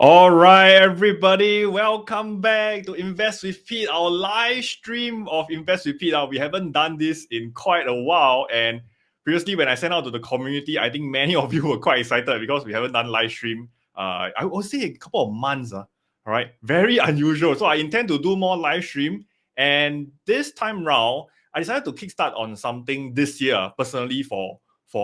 All right, everybody, welcome back to Invest with Pete, our live stream of Invest with Pete. We haven't done this in quite a while, and previously when I sent out to the community, I think many of you were quite excited because we haven't done live stream. I would say a couple of months. All right, very unusual. So I intend to do more live stream, and this time round, I decided to kickstart on something this year personally for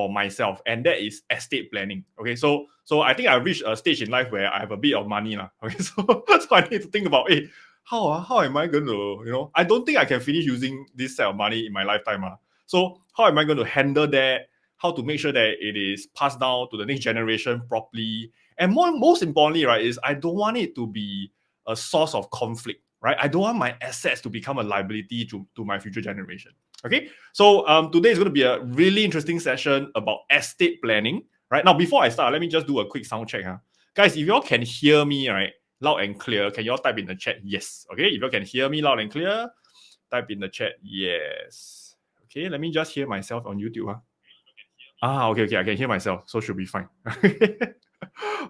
myself, and that is estate planning. Okay, so I think I've reached a stage in life where I have a bit of money now. Okay, so I need to think about, hey, how am I going to, I don't think I can finish using this set of money in my lifetime. So how am I going to handle that? How to make sure that it is passed down to the next generation properly? And most importantly, right, is I don't want it to be a source of conflict, right? I don't want my assets to become a liability to my future generation. Okay, so today is going to be a really interesting session about estate planning. Right now, before I start, let me just do a quick sound check. Guys, if y'all can hear me, right, loud and clear, can y'all type in the chat yes? Okay, if y'all can hear me loud and clear, type in the chat yes. Okay, let me just hear myself on YouTube. Okay, I can hear myself, so should be fine.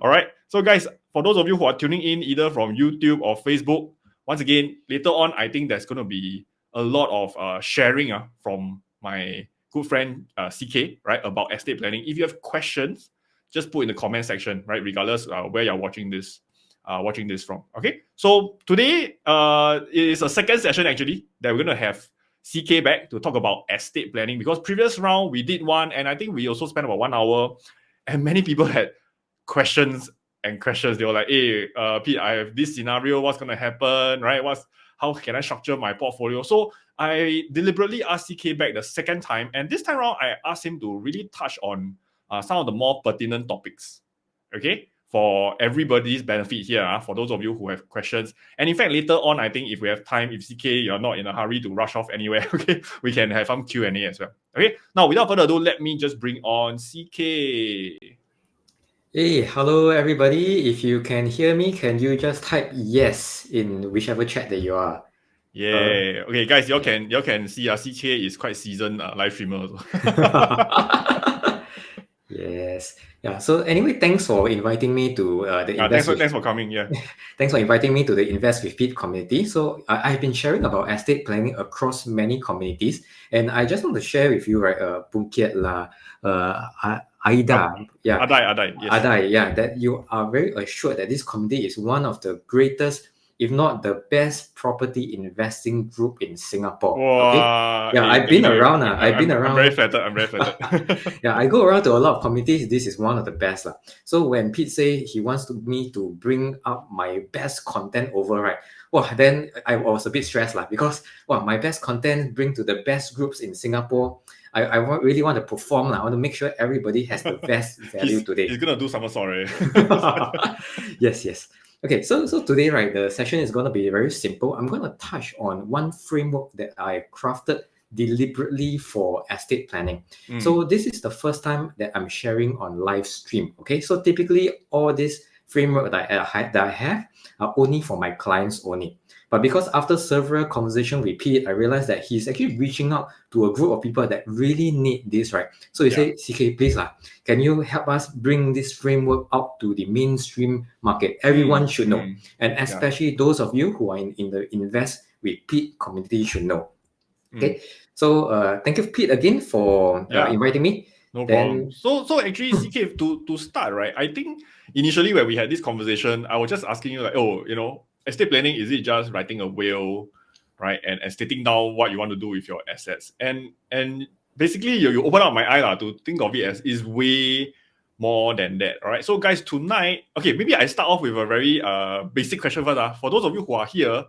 All right, so guys, for those of you who are tuning in either from YouTube or Facebook, once again, later on, I think there's going to be a lot of sharing from my good friend CK, right, about estate planning. If you have questions, just put in the comment section, right, regardless where you're watching this from. Okay, so today it is a second session actually that we're going to have CK back to talk about estate planning, because previous round we did one, and I think we also spent about 1 hour, and many people had questions and questions. They were like, hey, Pete, I have this scenario, what's going to happen, right? How can I structure my portfolio? So I deliberately asked CK back the second time, and this time around I asked him to really touch on some of the more pertinent topics, okay, for everybody's benefit here, for those of you who have questions. And in fact, later on, I think if we have time, if CK, you're not in a hurry to rush off anywhere, okay, we can have some Q&A as well. Okay, now without further ado, let me just bring on CK. Hey, hello everybody. If you can hear me, can you just type yes in whichever chat that you are? Yeah. Okay, guys, y'all can see CK is quite seasoned live streamer also. Yes. Yeah. So anyway, thanks for inviting me to the Thanks Invest with. thanks for coming. Yeah. Thanks for inviting me to the Invest with Pete community. So I've been sharing about estate planning across many communities, and I just want to share with you, right, Phuket lah, Aida, yeah, Adai, yes. Adai, yeah, that you are very assured that this community is one of the greatest, if not the best, property investing group in Singapore. Okay, Wow. yeah, Hey, I've thank been you. around. I've been I'm very around. flattered. I'm very flattered. Yeah, I go around to a lot of communities. This is one of the best lah. So when Pete say he wants me to bring up my best content over, right? Well, then I was a bit stressed lah, because my best content bring to the best groups in Singapore. Really want to perform lah. I want to make sure everybody has the best value today. He's gonna do somersault, right? Yes. Okay, so today, right, the session is gonna be very simple. I'm gonna touch on one framework that I crafted deliberately for estate planning. So this is the first time that I'm sharing on live stream. Okay, so typically all this framework that I have are only for my clients only. But because after several conversations with Pete, I realized that he's actually reaching out to a group of people that really need this, right? So he said, CK, please lah, can you help us bring this framework out to the mainstream market? Everyone should know. And especially those of you who are in the Invest with Pete community should know. Okay, so thank you, Pete, again for inviting me. No problem. So actually, CK, to start, right? I think initially when we had this conversation, I was just asking you like, estate planning, is it just writing a will, right, and stating down what you want to do with your assets? And basically, you open up my eye to think of it as is way more than that. All right. So guys, tonight, okay, maybe I start off with a very basic question first. For those of you who are here,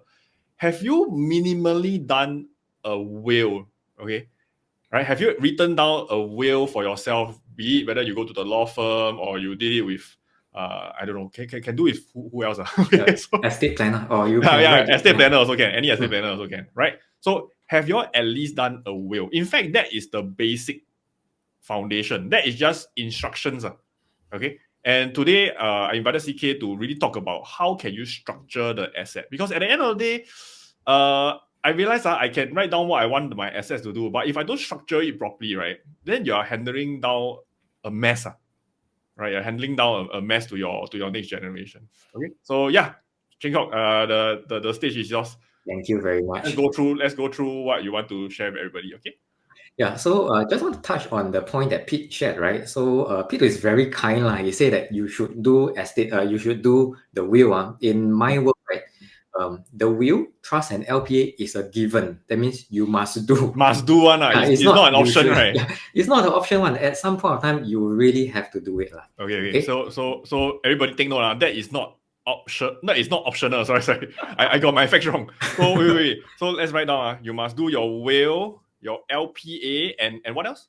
have you minimally done a will? Okay. Right? Have you written down a will for yourself, be it whether you go to the law firm or you did it with, I don't know, can do with who else? Okay, estate planner, or you can estate planner also can. Any estate planner also can, right? So have you all at least done a will? In fact, that is the basic foundation. That is just instructions. Okay. And today, I invited CK to really talk about how can you structure the asset, because at the end of the day, I realize I can write down what I want my assets to do, but if I don't structure it properly, right, then you are handling down a mess. right? You're handling down a mess to your next generation. Okay, so yeah, Ching Kok, the stage is yours. Thank you very much. Let's go through what you want to share with everybody. Okay. Yeah, so just want to touch on the point that Pete shared, right? So Pete is very kind. He said that you should do you should do the will. In my work, right? The will, trust, and LPA is a given. That means you must do. Must do one. It's not an option, should, right? Yeah, it's not an option one. At some point of time, you really have to do it. Okay. So everybody take note. That is not option. No, it's not optional. Sorry. I got my facts wrong. So wait. So let's write down. You must do your will, your LPA, and what else?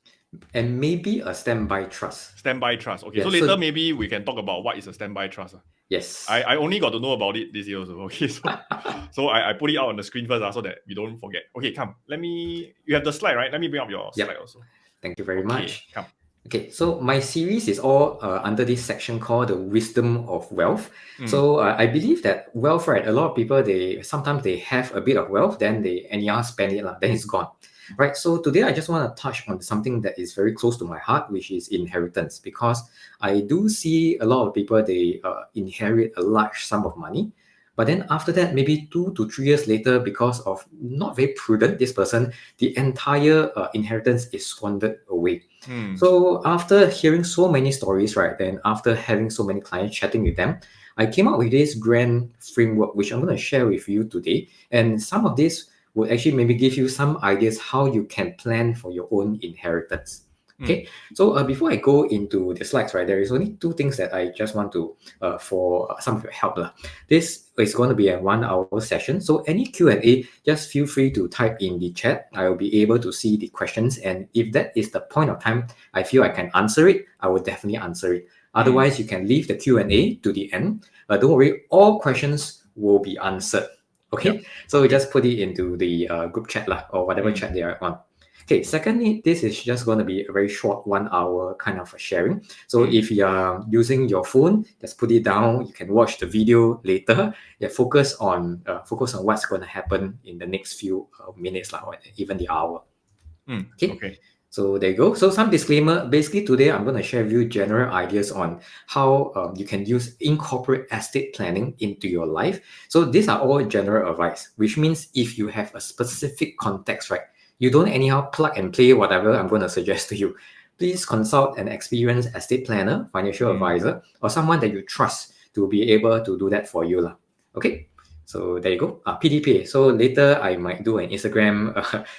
And maybe a standby trust. Standby trust. Okay, Yeah, so later maybe we can talk about what is a standby trust. Yes. I only got to know about it this year also. Okay, so I put it out on the screen first so that we don't forget. Okay, come. You have the slide, right? Let me bring up your slide also. Thank you very much. Come. Okay, so my series is all under this section called the wisdom of wealth. So I believe that wealth, right? A lot of people, sometimes they have a bit of wealth, then they anyhow spend it, then it's gone. Right, so today I just want to touch on something that is very close to my heart, which is inheritance, because I do see a lot of people, they inherit a large sum of money, but then after that, maybe 2 to 3 years later, because of not very prudent, this person, the entire inheritance is squandered away. So after hearing so many stories, right, then after having so many clients chatting with them, I came up with this grand framework, which I'm going to share with you today. And some of this will actually maybe give you some ideas how you can plan for your own inheritance. Okay, so before I go into the slides, right, there is only 2 things that I just want to, for some of your help. This is going to be a 1-hour session. So any Q&A, just feel free to type in the chat. I will be able to see the questions. And if that is the point of time I feel I can answer it, I will definitely answer it. Otherwise, you can leave the Q&A to the end. But don't worry, all questions will be answered. Okay, so we just put it into the group chat or whatever chat they are on. Okay, secondly, this is just going to be a very short 1-hour kind of sharing. So if you are using your phone, just put it down. You can watch the video later. Focus on what's going to happen in the next few minutes or even the hour. Okay. So there you go. So some disclaimer. Basically today I'm going to share with you general ideas on how you can incorporate estate planning into your life. So these are all general advice, which means if you have a specific context, right, you don't anyhow plug and play whatever I'm going to suggest to you. Please consult an experienced estate planner, financial advisor, or someone that you trust to be able to do that for you. Okay. So there you go. PDPA. So later I might do an Instagram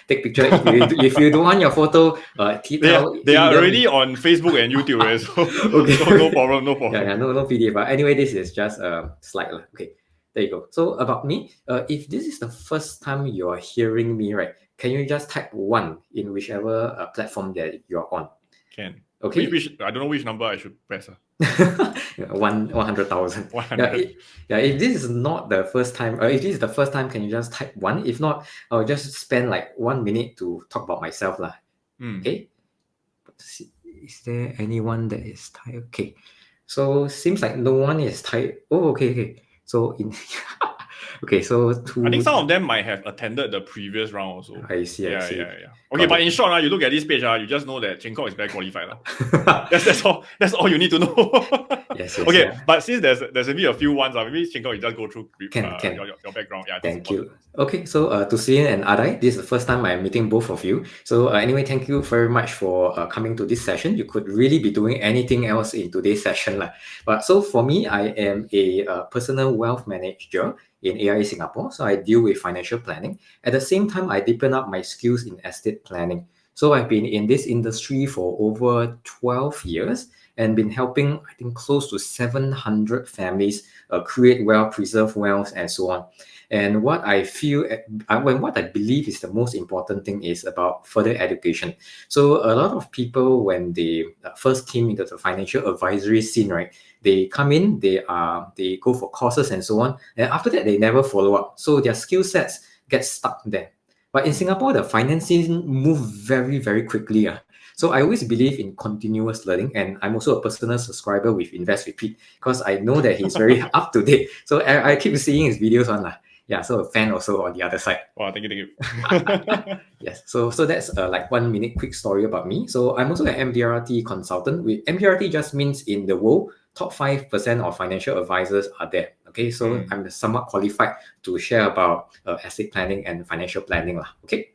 take picture. If you don't want your photo, they are already on Facebook and YouTube, right? So, okay. So no problem. Yeah, no PDF. But anyway, this is just a slide. Okay, there you go. So about me, if this is the first time you are hearing me, right, can you just type 1 in whichever platform that you're on? Can. Okay. I don't know which number I should press. 100,000. If this is not the first time, if this is the first time, can you just type 1? If not, I'll just spend like 1 minute to talk about myself. Okay. Is there anyone that is typed? Okay. So seems like no one is typed. Oh, okay. So okay, so I think some of them might have attended the previous round also. I see. Okay, but in short, you look at this page, you just know that Ching Kok is very qualified. That's all you need to know. Yes. Okay, but since there's maybe a few ones, maybe Ching Kok, you just go through your background. Yeah, thank you. Okay, so to Celine and Adai, this is the first time I'm meeting both of you. So anyway, thank you very much for coming to this session. You could really be doing anything else in today's session. But so for me, I am a personal wealth manager in AIA Singapore. So I deal with financial planning. At the same time, I deepen up my skills in estate planning. So I've been in this industry for over 12 years and been helping, I think, close to 700 families create wealth, preserve wealth, and so on. And what I feel, what I believe is the most important thing is about further education. So a lot of people, when they first came into the financial advisory scene, right, they come in, they go for courses and so on, and after that they never follow up. So their skill sets get stuck there. But in Singapore, the financing move very, very quickly. So I always believe in continuous learning, and I'm also a personal subscriber with Invest with Pete because I know that he's very up to date. So I keep seeing his videos on. Yeah, so a fan also on the other side. Wow, thank you. Yes, so that's like 1 minute quick story about me. So I'm also an MDRT consultant. MDRT just means in the world, top 5% of financial advisors are there. Okay, so I'm somewhat qualified to share about estate planning and financial planning lah. Okay.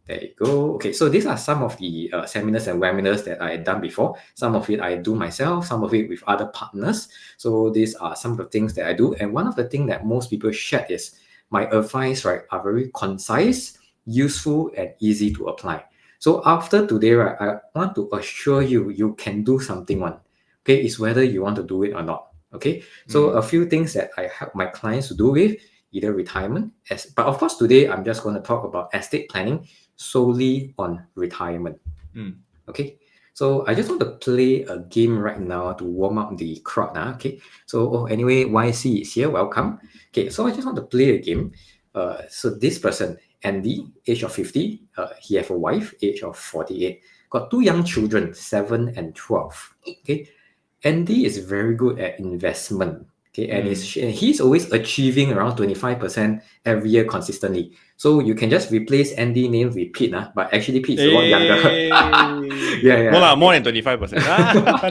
There you go. Okay, so these are some of the seminars and webinars that I had done before. Some of it I do myself, some of it with other partners. So these are some of the things that I do. And one of the things that most people share is my advice, right, are very concise, useful, and easy to apply. So after today, right, I want to assure you, you can do something one. Okay, it's whether you want to do it or not. Okay, so a few things that I help my clients to do with either retirement, but of course today I'm just going to talk about estate planning solely on retirement. Okay, so I just want to play a game right now to warm up the crowd. Okay, so anyway, YC is here. Welcome. Okay, so I just want to play a game. So this person, Andy, age of 50, he have a wife, age of 48, got 2 young children, 7 and 12. Okay, Andy is very good at investment. Okay, and he's always achieving around 25% every year consistently. So you can just replace Andy name with Pete, but actually Pete's a lot younger. Yeah. No, more than 25%.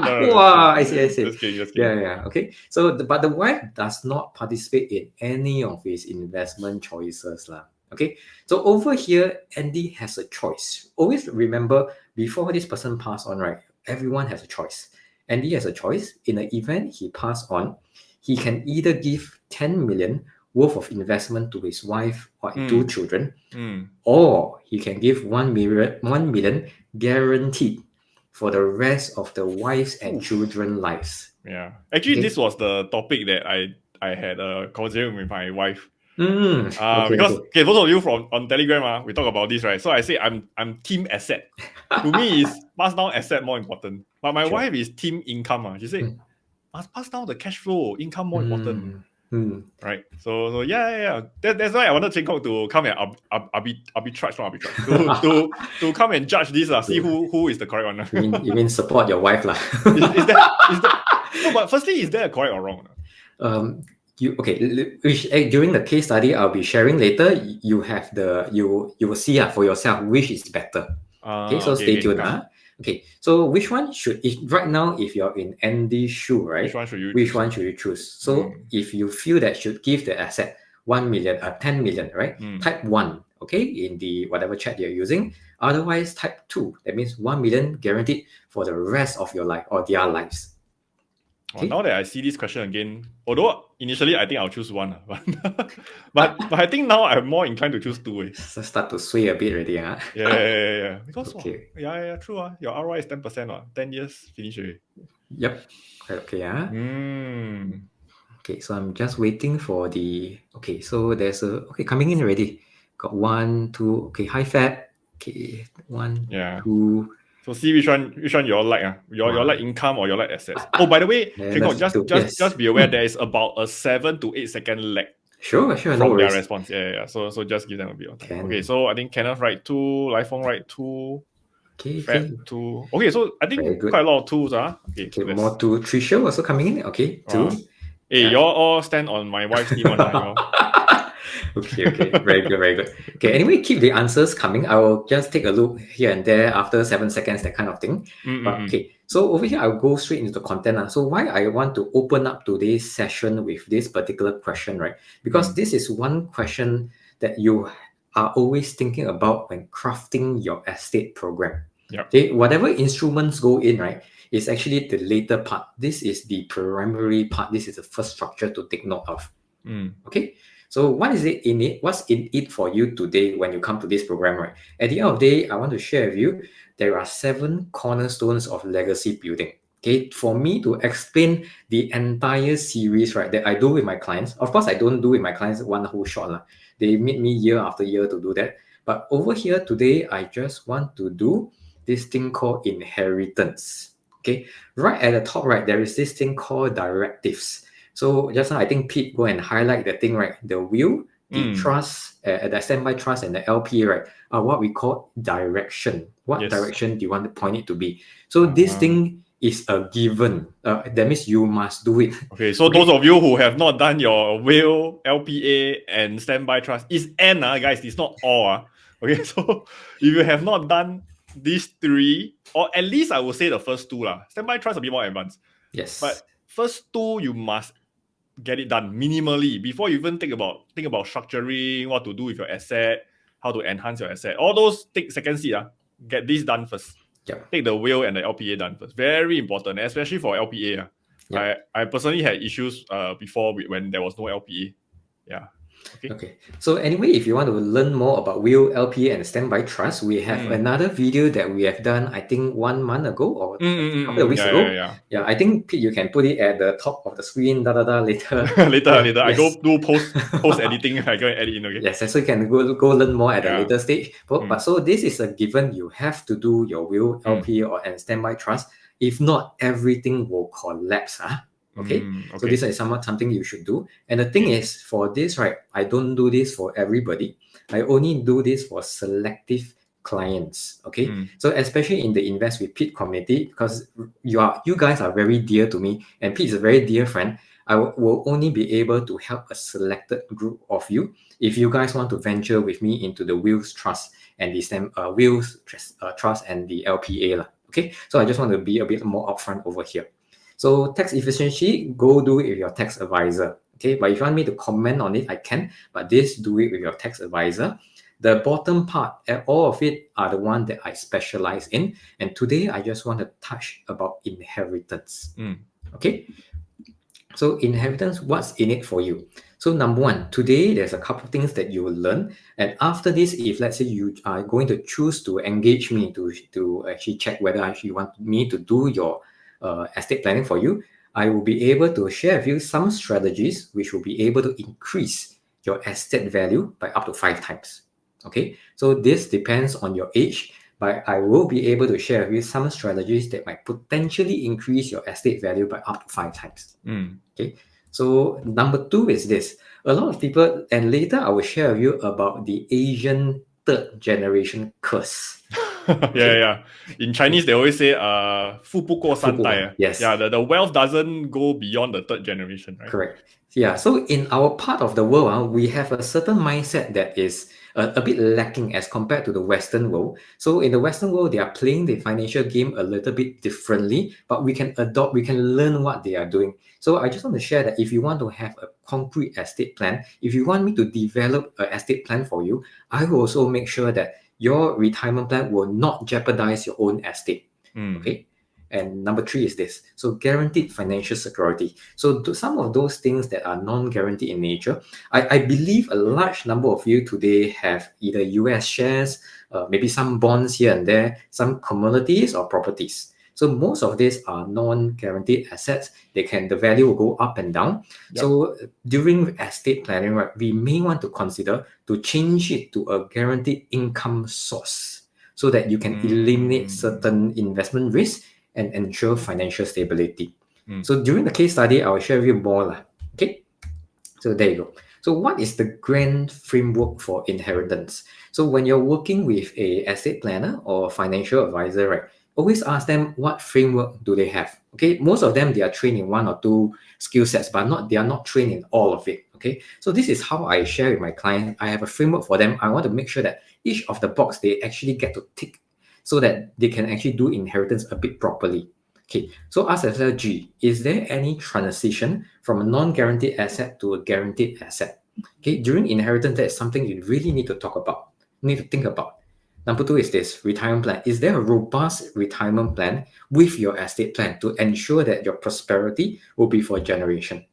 No. Wow, I see. Just kidding. Yeah. Okay. So, but the wife does not participate in any of his investment choices, lah. Okay. So over here, Andy has a choice. Always remember, before this person pass on, right? Everyone has a choice. Andy has a choice. In the event he pass on, he can either give 10 million worth of investment to his wife or 2 children, or he can give 1 million guaranteed for the rest of the wife's and children's lives. Yeah, actually, this was the topic that I had a conversation with my wife. Because those of you on Telegram, we talk about this, right? So I say I'm team asset. To me, is pass down asset more important. But my wife is team income. She said, must pass down the cash flow, income more important. Right. So yeah. That's why I wanted Cheng Kok to come and arbitrage to come and judge this, see who is the correct one. You mean support your wife lah? Is that no? But firstly, is that correct or wrong? During the case study I'll be sharing later, you have you will see for yourself which is better. So stay tuned. Okay, so which one right now, if you're in Andy's shoe, right? Which one should you choose? So if you feel that should give the asset 1 million, 10 million, right? Type 1, okay, in the whatever chat you're using. Otherwise, type 2. That means 1 million guaranteed for the rest of your life or their lives. Okay. Now that I see this question again, although initially I think I'll choose 1, but I think now I'm more inclined to choose 2. So start to sway a bit already, Yeah. Because true. Your ROI is 10%, 10 years finish already. Yep. Okay. Okay, so I'm just waiting for the. Okay, so there's coming in already. Got 1, 2. Okay, high fat. Okay, 1, 2. So see which one you all like. You all like income or you all like assets. Oh, by the way, just be aware there is about a 7 to 8 second lag. Sure. From no their response. Yeah. So just give them a bit of time. Okay, so I think Kenneth write 2, Lifeng write 2. Okay. 2. Okay, so I think quite a lot of 2s. Okay, more 2. Tricia also coming in. Okay, 2. Hey, you all stand on my wife's team. Okay. Very good. Okay, anyway, keep the answers coming. I will just take a look here and there after 7 seconds, that kind of thing. Okay, so over here, I'll go straight into the content. So why I want to open up today's session with this particular question, right? Because this is one question that you are always thinking about when crafting your estate program. Okay, whatever instruments go in, right, is actually the later part. This is the primary part. This is the first structure to take note of. Okay. So what is it in it? What's in it for you today when you come to this program, right? At the end of the day, I want to share with you, there are 7 cornerstones of legacy building. Okay, for me to explain the entire series, right, that I do with my clients. Of course, I don't do with my clients one whole shot. They meet me year after year to do that. But over here today, I just want to do this thing called inheritance. Okay, right at the top, right, there is this thing called directives. So just now, I think Pete go and highlight the thing, right? The will, the trust, the standby trust, and the LP, right, are what we call direction. What direction do you want to point it to be? So this thing is a given. That means you must do it. Okay, so those of you who have not done your will, LPA, and standby trust, is N, guys, it's not all. Okay, so if you have not done these three, or at least I will say the first two, standby trust a bit more advanced. Yes. But first two, you must get it done minimally before you even think about structuring, what to do with your asset, how to enhance your asset. All those take second seat. Get this done first. Yep. Take the will and the LPA done first. Very important, especially for LPA. Yep. I personally had issues before when there was no LPA. Yeah. Okay. So anyway, if you want to learn more about will, LPA, and standby trust, we have another video that we have done, I think 1 month ago or a couple of weeks ago. Yeah, I think Pete, you can put it at the top of the screen, later. later. Yes. I go do post editing. I go and edit in. Okay. Yes, so you can go learn more at a later stage. But so this is a given. You have to do your will, LPA, and standby trust. If not, everything will collapse. Okay, so this is something you should do. And the thing is, for this, right, I don't do this for everybody. I only do this for selective clients. Okay, so especially in the Invest with Pete community, because you guys are very dear to me, and Pete is a very dear friend. I will only be able to help a selected group of you if you guys want to venture with me into the Wills Trust and the Wills Trust and the LPA. Okay, so I just want to be a bit more upfront over here. So tax efficiency, go do it with your tax advisor. Okay, but if you want me to comment on it, I can, but this, do it with your tax advisor. The bottom part, all of it are the one that I specialize in. And today I just want to touch about inheritance. Okay, so inheritance, what's in it for you? So number one, today there's a couple of things that you will learn. And after this, if let's say you are going to choose to engage me to actually check whether you want me to do your estate planning for you, I will be able to share with you some strategies which will be able to increase your estate value by up to 5 times. Okay, so this depends on your age, but I will be able to share with you some strategies that might potentially increase your estate value by up to 5 times. Okay, so number 2 is this. A lot of people, and later I will share with you about the Asian third generation curse. Yeah. In Chinese, they always say, 富不过三代. Yes. Yeah, the wealth doesn't go beyond the third generation, right? Correct. Yeah, so in our part of the world, we have a certain mindset that is a bit lacking as compared to the Western world. So in the Western world, they are playing the financial game a little bit differently, but we can learn what they are doing. So I just want to share that if you want to have a concrete estate plan, if you want me to develop an estate plan for you, I will also make sure that your retirement plan will not jeopardize your own estate. Okay. And number 3 is this. So guaranteed financial security. So some of those things that are non-guaranteed in nature, I believe a large number of you today have either US shares, maybe some bonds here and there, some commodities or properties. So most of these are non-guaranteed assets. The value will go up and down. Yep. So during estate planning, right, we may want to consider to change it to a guaranteed income source so that you can eliminate certain investment risks and ensure financial stability. So during the case study, I will share with you more. Okay, so there you go. So what is the grand framework for inheritance? So when you're working with a estate planner or financial advisor, right, always ask them what framework do they have. Okay, most of them, they are trained in 1 or 2 skill sets, but they are not trained in all of it. Okay, so this is how I share with my client. I have a framework for them. I want to make sure that each of the box they actually get to tick so that they can actually do inheritance a bit properly. Okay, so ask yourself, is there any transition from a non-guaranteed asset to a guaranteed asset? Okay, during inheritance, that is something you really need to talk about, need to think about. Number 2 is this, retirement plan. Is there a robust retirement plan with your estate plan to ensure that your prosperity will be for a generation?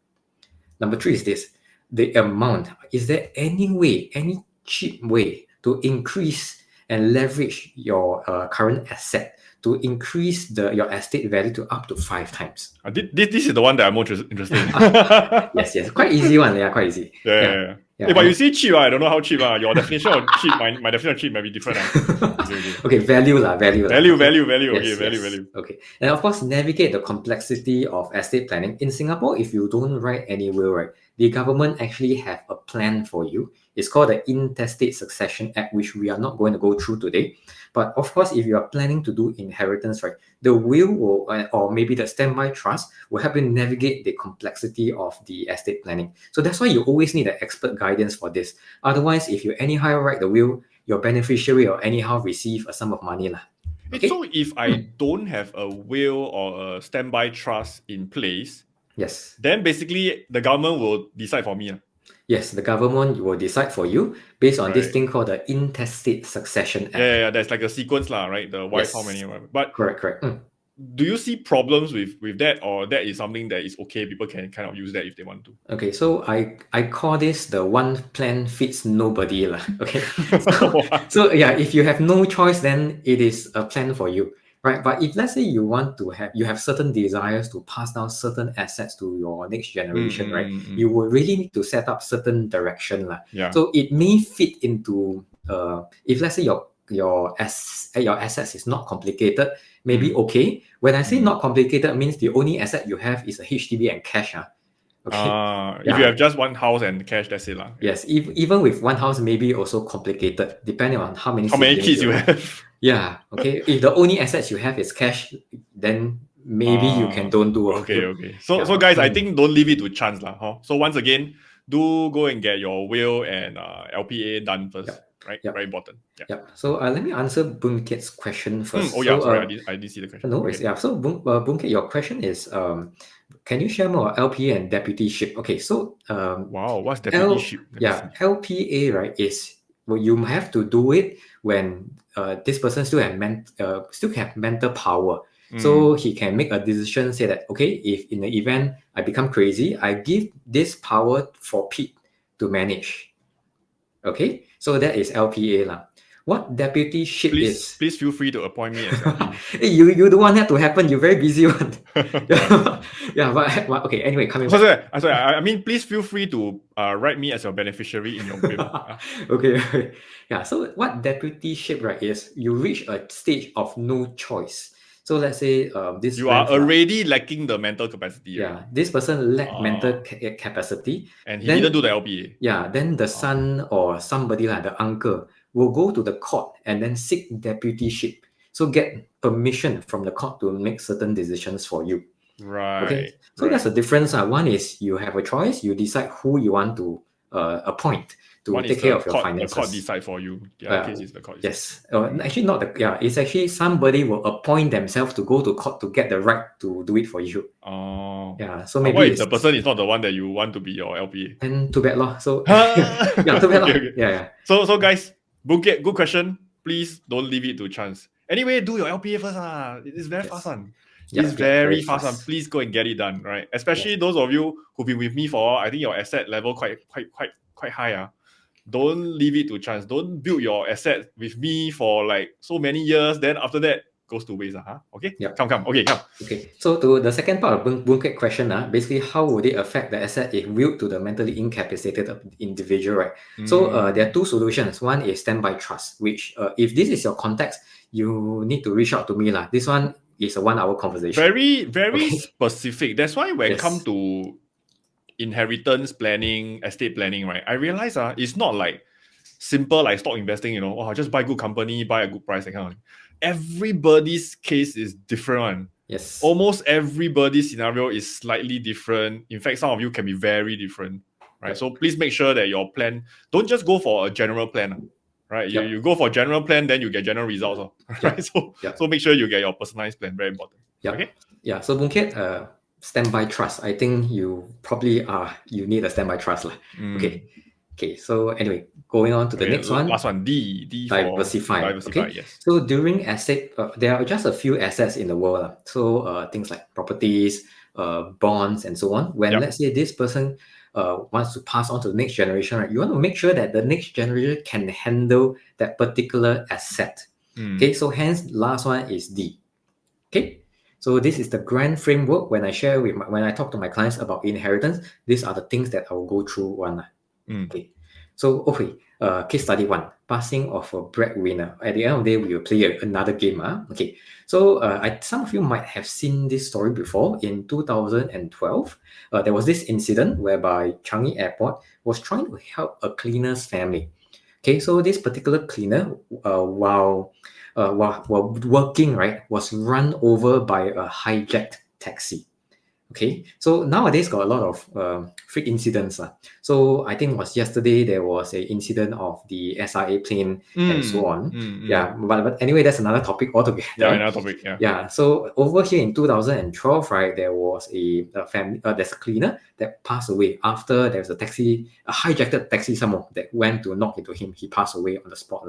Number 3 is this, the amount. Is there any way, any cheap way to increase and leverage your current asset to increase your estate value to up to 5 times? This is the one that I'm more interested in. Yes. Quite easy one. Yeah, quite easy. Yeah. But you see cheap, I don't know how cheap. Your definition of cheap, my definition of cheap might be different. Okay, value. Value. Yes, value. Okay. And of course, navigate the complexity of estate planning. In Singapore, if you don't write any will, right, the government actually have a plan for you. It's called the Intestate Succession Act, which we are not going to go through today. But of course, if you are planning to do inheritance, right, the will will, or maybe the standby trust will help you navigate the complexity of the estate planning. So that's why you always need an expert guidance for this. Otherwise, if you anyhow write the will, your beneficiary will anyhow receive a sum of money lah. Okay? So if I don't have a will or a standby trust in place, Yes. then basically the government will decide for me. Yes, the government will decide for you based on this Right. thing called the Intestate Succession Act. Yeah, there's like a sequence lah, right? The wife, Yes. how many, but Correct. do you see problems with that, or that is something that is okay? People can kind of use that if they want to. Okay, so I call this the one plan fits nobody lah. Okay, so yeah, if you have no choice, then it is a plan for you, right? But if let's say you have certain desires to pass down certain assets to your next generation, right? You will really need to set up certain direction lah. Yeah. So it may fit into if let's say your assets is not complicated, maybe okay. When I say not complicated, means the only asset you have is a HDB and cash. Okay. If you have just one house and cash, that's it lah. Yes, even with one house, maybe also complicated, depending on how many kids you have. Yeah. Okay. If the only assets you have is cash, then maybe you can don't do. Okay. So guys, I think don't leave it to chance lah. Huh? So once again, do go and get your will and LPA done first. Yep. Right, Yep. very important. Yeah. So let me answer Boon Kiat's question first. Sorry, I didn't see the question. No worries. Yeah. So Boon Kiat, your question is, can you share more about LPA and deputyship? Okay. So wow, what's deputyship? LPA, right, is you have to do it when this person still have mental power. So he can make a decision, say that, okay, if in the event I become crazy, I give this power for Pete to manage. Okay, so that is LPA lah. What deputyship is? Please feel free to appoint me as LPA. you don't want that to happen. You're very busy one. Yeah, but okay. Anyway, coming back. Sorry. I mean, please feel free to write me as your beneficiary in your will. Okay. Yeah. So what deputyship, right, is you reach a stage of no choice. So let's say this you are already lacking the mental capacity. Yeah, right? This person lacked mental capacity, and he didn't do the LPA. Yeah, then the son or somebody like the uncle will go to the court and then seek deputyship. So get permission from the court to make certain decisions for you. Right. Okay. So that's the difference. One is you have a choice. You decide who you want to appoint to take care of your finances. The court decide for you. Yeah, case is the court. Yes. Actually, not the. Yeah, it's actually somebody will appoint themselves to go to court to get the right to do it for you. Oh. Yeah. So maybe what if the person is not the one that you want to be your LPA? And too bad lah. So yeah, too bad lah. Okay. Yeah. So guys, good question. Please don't leave it to chance. Anyway, do your LPA first. It's very fast one. It's very fast. Please go and get it done, right? Especially those of you who've been with me for, I think your asset level quite high. Don't leave it to chance. Don't build your asset with me for like so many years. Then after that goes to waste. Okay? Yep. Come. Okay, come. Okay. So to the second part of Boon Kiat question, basically how would it affect the asset if willed to the mentally incapacitated individual, right? So there are two solutions. One is standby trust, which if this is your context, you need to reach out to me lah. This one is a 1 hour conversation. Very specific. That's why when it comes to inheritance planning, estate planning, right? I realize it's not like simple like stock investing, just buy good company, buy a good price, that kind of thing. Everybody's case is different one. Yes. Almost everybody's scenario is slightly different. In fact, some of you can be very different, right? So please make sure that your plan, don't just go for a general plan, right? You go for general plan, then you get general results, right? So make sure you get your personalized plan, very important. Okay? Yeah, so Boon Kiat, standby trust. I think you probably you need a standby trust lah. Okay, so anyway, going on to the next one. Last one, D diversify. Okay, yes. So during asset, there are just a few assets in the world. So things like properties, bonds, and so on. When let's say this person wants to pass on to the next generation, right? You want to make sure that the next generation can handle that particular asset. Okay, so hence last one is D. Okay. So this is the grand framework. When I talk to my clients about inheritance, these are the things that I will go through one. Okay. So Case study 1, passing of a breadwinner. At the end of the day, we will play another game. Okay, so some of you might have seen this story before. In 2012, there was this incident whereby Changi Airport was trying to help a cleaner's family. Okay, so this particular cleaner, while working, right, was run over by a hijacked taxi. Okay, so nowadays got a lot of freak incidents. So I think it was yesterday there was a incident of the SIA plane and so on. Yeah, but anyway, that's another topic altogether. Yeah, another topic. Yeah. Yeah, so over here in 2012, right, there was a family, there's a cleaner that passed away after there was a hijacked taxi someone that went to knock into him. He passed away on the spot.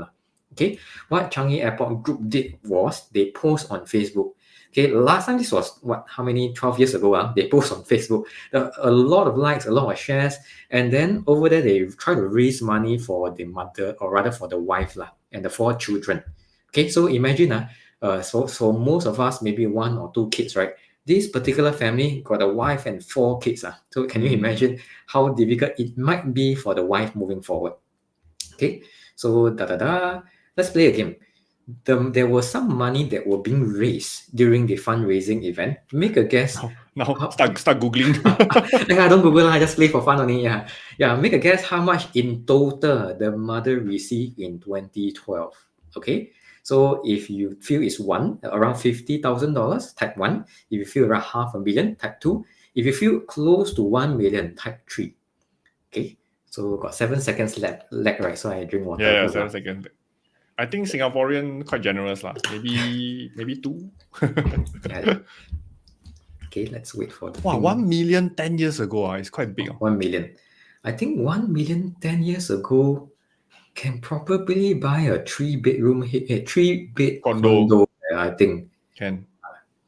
Okay, what Changi Airport Group did was they post on Facebook. Okay, last time this was 12 years ago, they post on Facebook. A lot of likes, a lot of shares, and then over there they try to raise money for the mother, or rather for the wife and the 4 children. Okay, so imagine so most of us, maybe 1 or 2 kids, right? This particular family got a wife and 4 kids. So can you imagine how difficult it might be for the wife moving forward? Okay, so let's play a game. There was some money that were being raised during the fundraising event. Make a guess. Now start googling. Yeah, don't Google. I just play for fun only. Yeah. Make a guess how much in total the mother received in 2012. Okay. So if you feel it's around $50,000, type 1. If you feel around $500,000, type 2. If you feel close to 1 million, type 3. Okay. So got 7 seconds left, right? So I drink water. Yeah, 7 seconds. I think Singaporean quite generous lah. Maybe 2. Yeah. Okay, let's wait for the. Wow, 1 million 10 years ago. It's quite big. 1 million. I think 1 million 10 years ago can probably buy a 3-bedroom, 3-bed condo. I think can,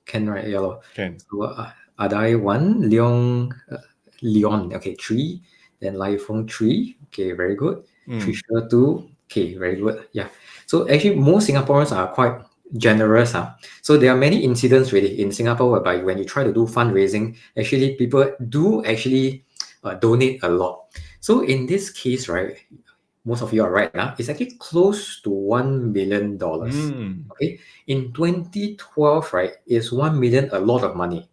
right? Yeah, can. So Adai 1, Leon. Okay, 3. Then Lai Feng 3. Okay, very good. Trisha 2. Okay, very good. Yeah. So actually, most Singaporeans are quite generous. So there are many incidents really in Singapore whereby when you try to do fundraising, actually people do actually donate a lot. So in this case, right, most of you are right now, it's actually close to $1 million. Okay. In 2012, right, is 1 million a lot of money.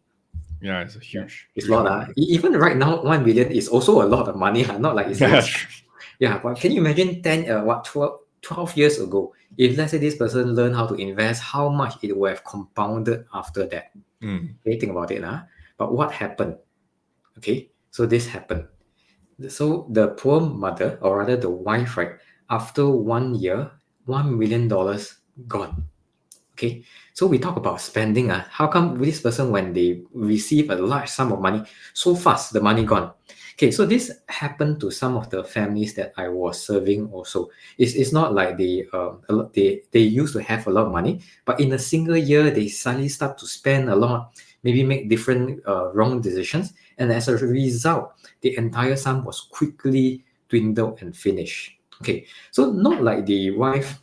Yeah, it's a huge. It's a lot. Even right now, 1 million is also a lot of money. Not like it's yeah, but can you imagine 12 years ago, if let's say this person learned how to invest, how much it would have compounded after that? Okay, think about it. But what happened? Okay, so this happened. So the poor mother, or rather the wife, right, after 1 year, $1 million gone. Okay, so we talk about spending. How come this person, when they receive a large sum of money, so fast the money gone? Okay, so this happened to some of the families that I was serving also. It's not like they used to have a lot of money, but in a single year, they suddenly start to spend a lot, maybe make different wrong decisions. And as a result, the entire sum was quickly dwindled and finished. Okay, so not like the wife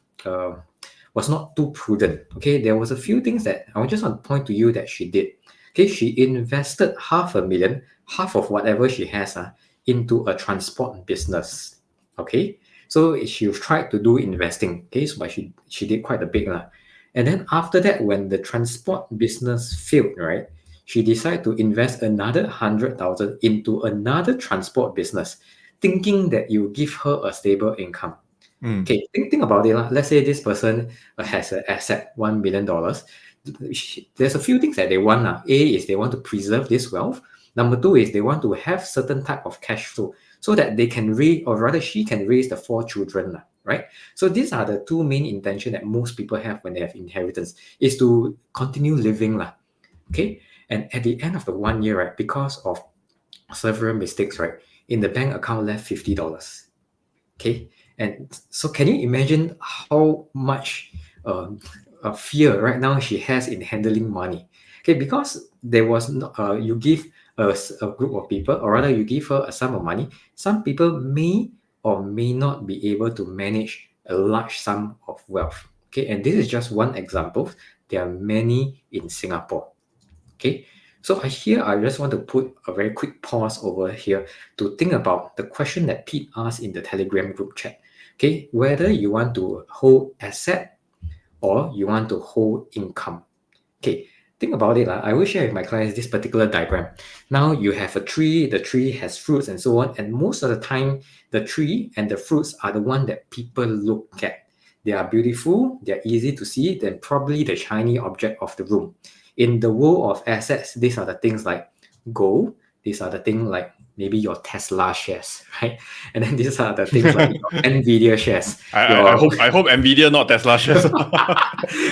was not too prudent. Okay, there was a few things that I just want to point to you that she did. Okay, she invested $500,000, half of whatever she has, into a transport business. Okay, so she tried to do investing. Okay, so but she did quite a big. And then after that, when the transport business failed, right, she decided to invest another $100,000 into another transport business, thinking that it will give her a stable income. Okay, think about it. Let's say this person has an asset, $1 million. There's a few things that they want. A is they want to preserve this wealth. Number 2 is they want to have certain type of cash flow so that they can raise, or rather she can raise the 4 children, right? So these are the 2 main intentions that most people have when they have inheritance, is to continue living. Okay, and at the end of the 1 year, right, because of several mistakes, right, in the bank account left $50. Okay, and so can you imagine how much fear right now she has in handling money? Okay, because there was you give a group of people, or rather you give her a sum of money, some people may or may not be able to manage a large sum of wealth. Okay, and this is just one example. There are many in Singapore. Okay, so here I just want to put a very quick pause over here to think about the question that Pete asked in the Telegram group chat. Okay, whether you want to hold asset or you want to hold income. Okay, think about it. I will share with my clients this particular diagram. Now you have a tree, the tree has fruits and so on, and most of the time, the tree and the fruits are the one that people look at. They are beautiful, they're easy to see, then probably the shiny object of the room. In the world of assets, these are the things like gold, these are the things like maybe your Tesla shares, right? And then these are the things like your Nvidia shares. I hope Nvidia not Tesla shares.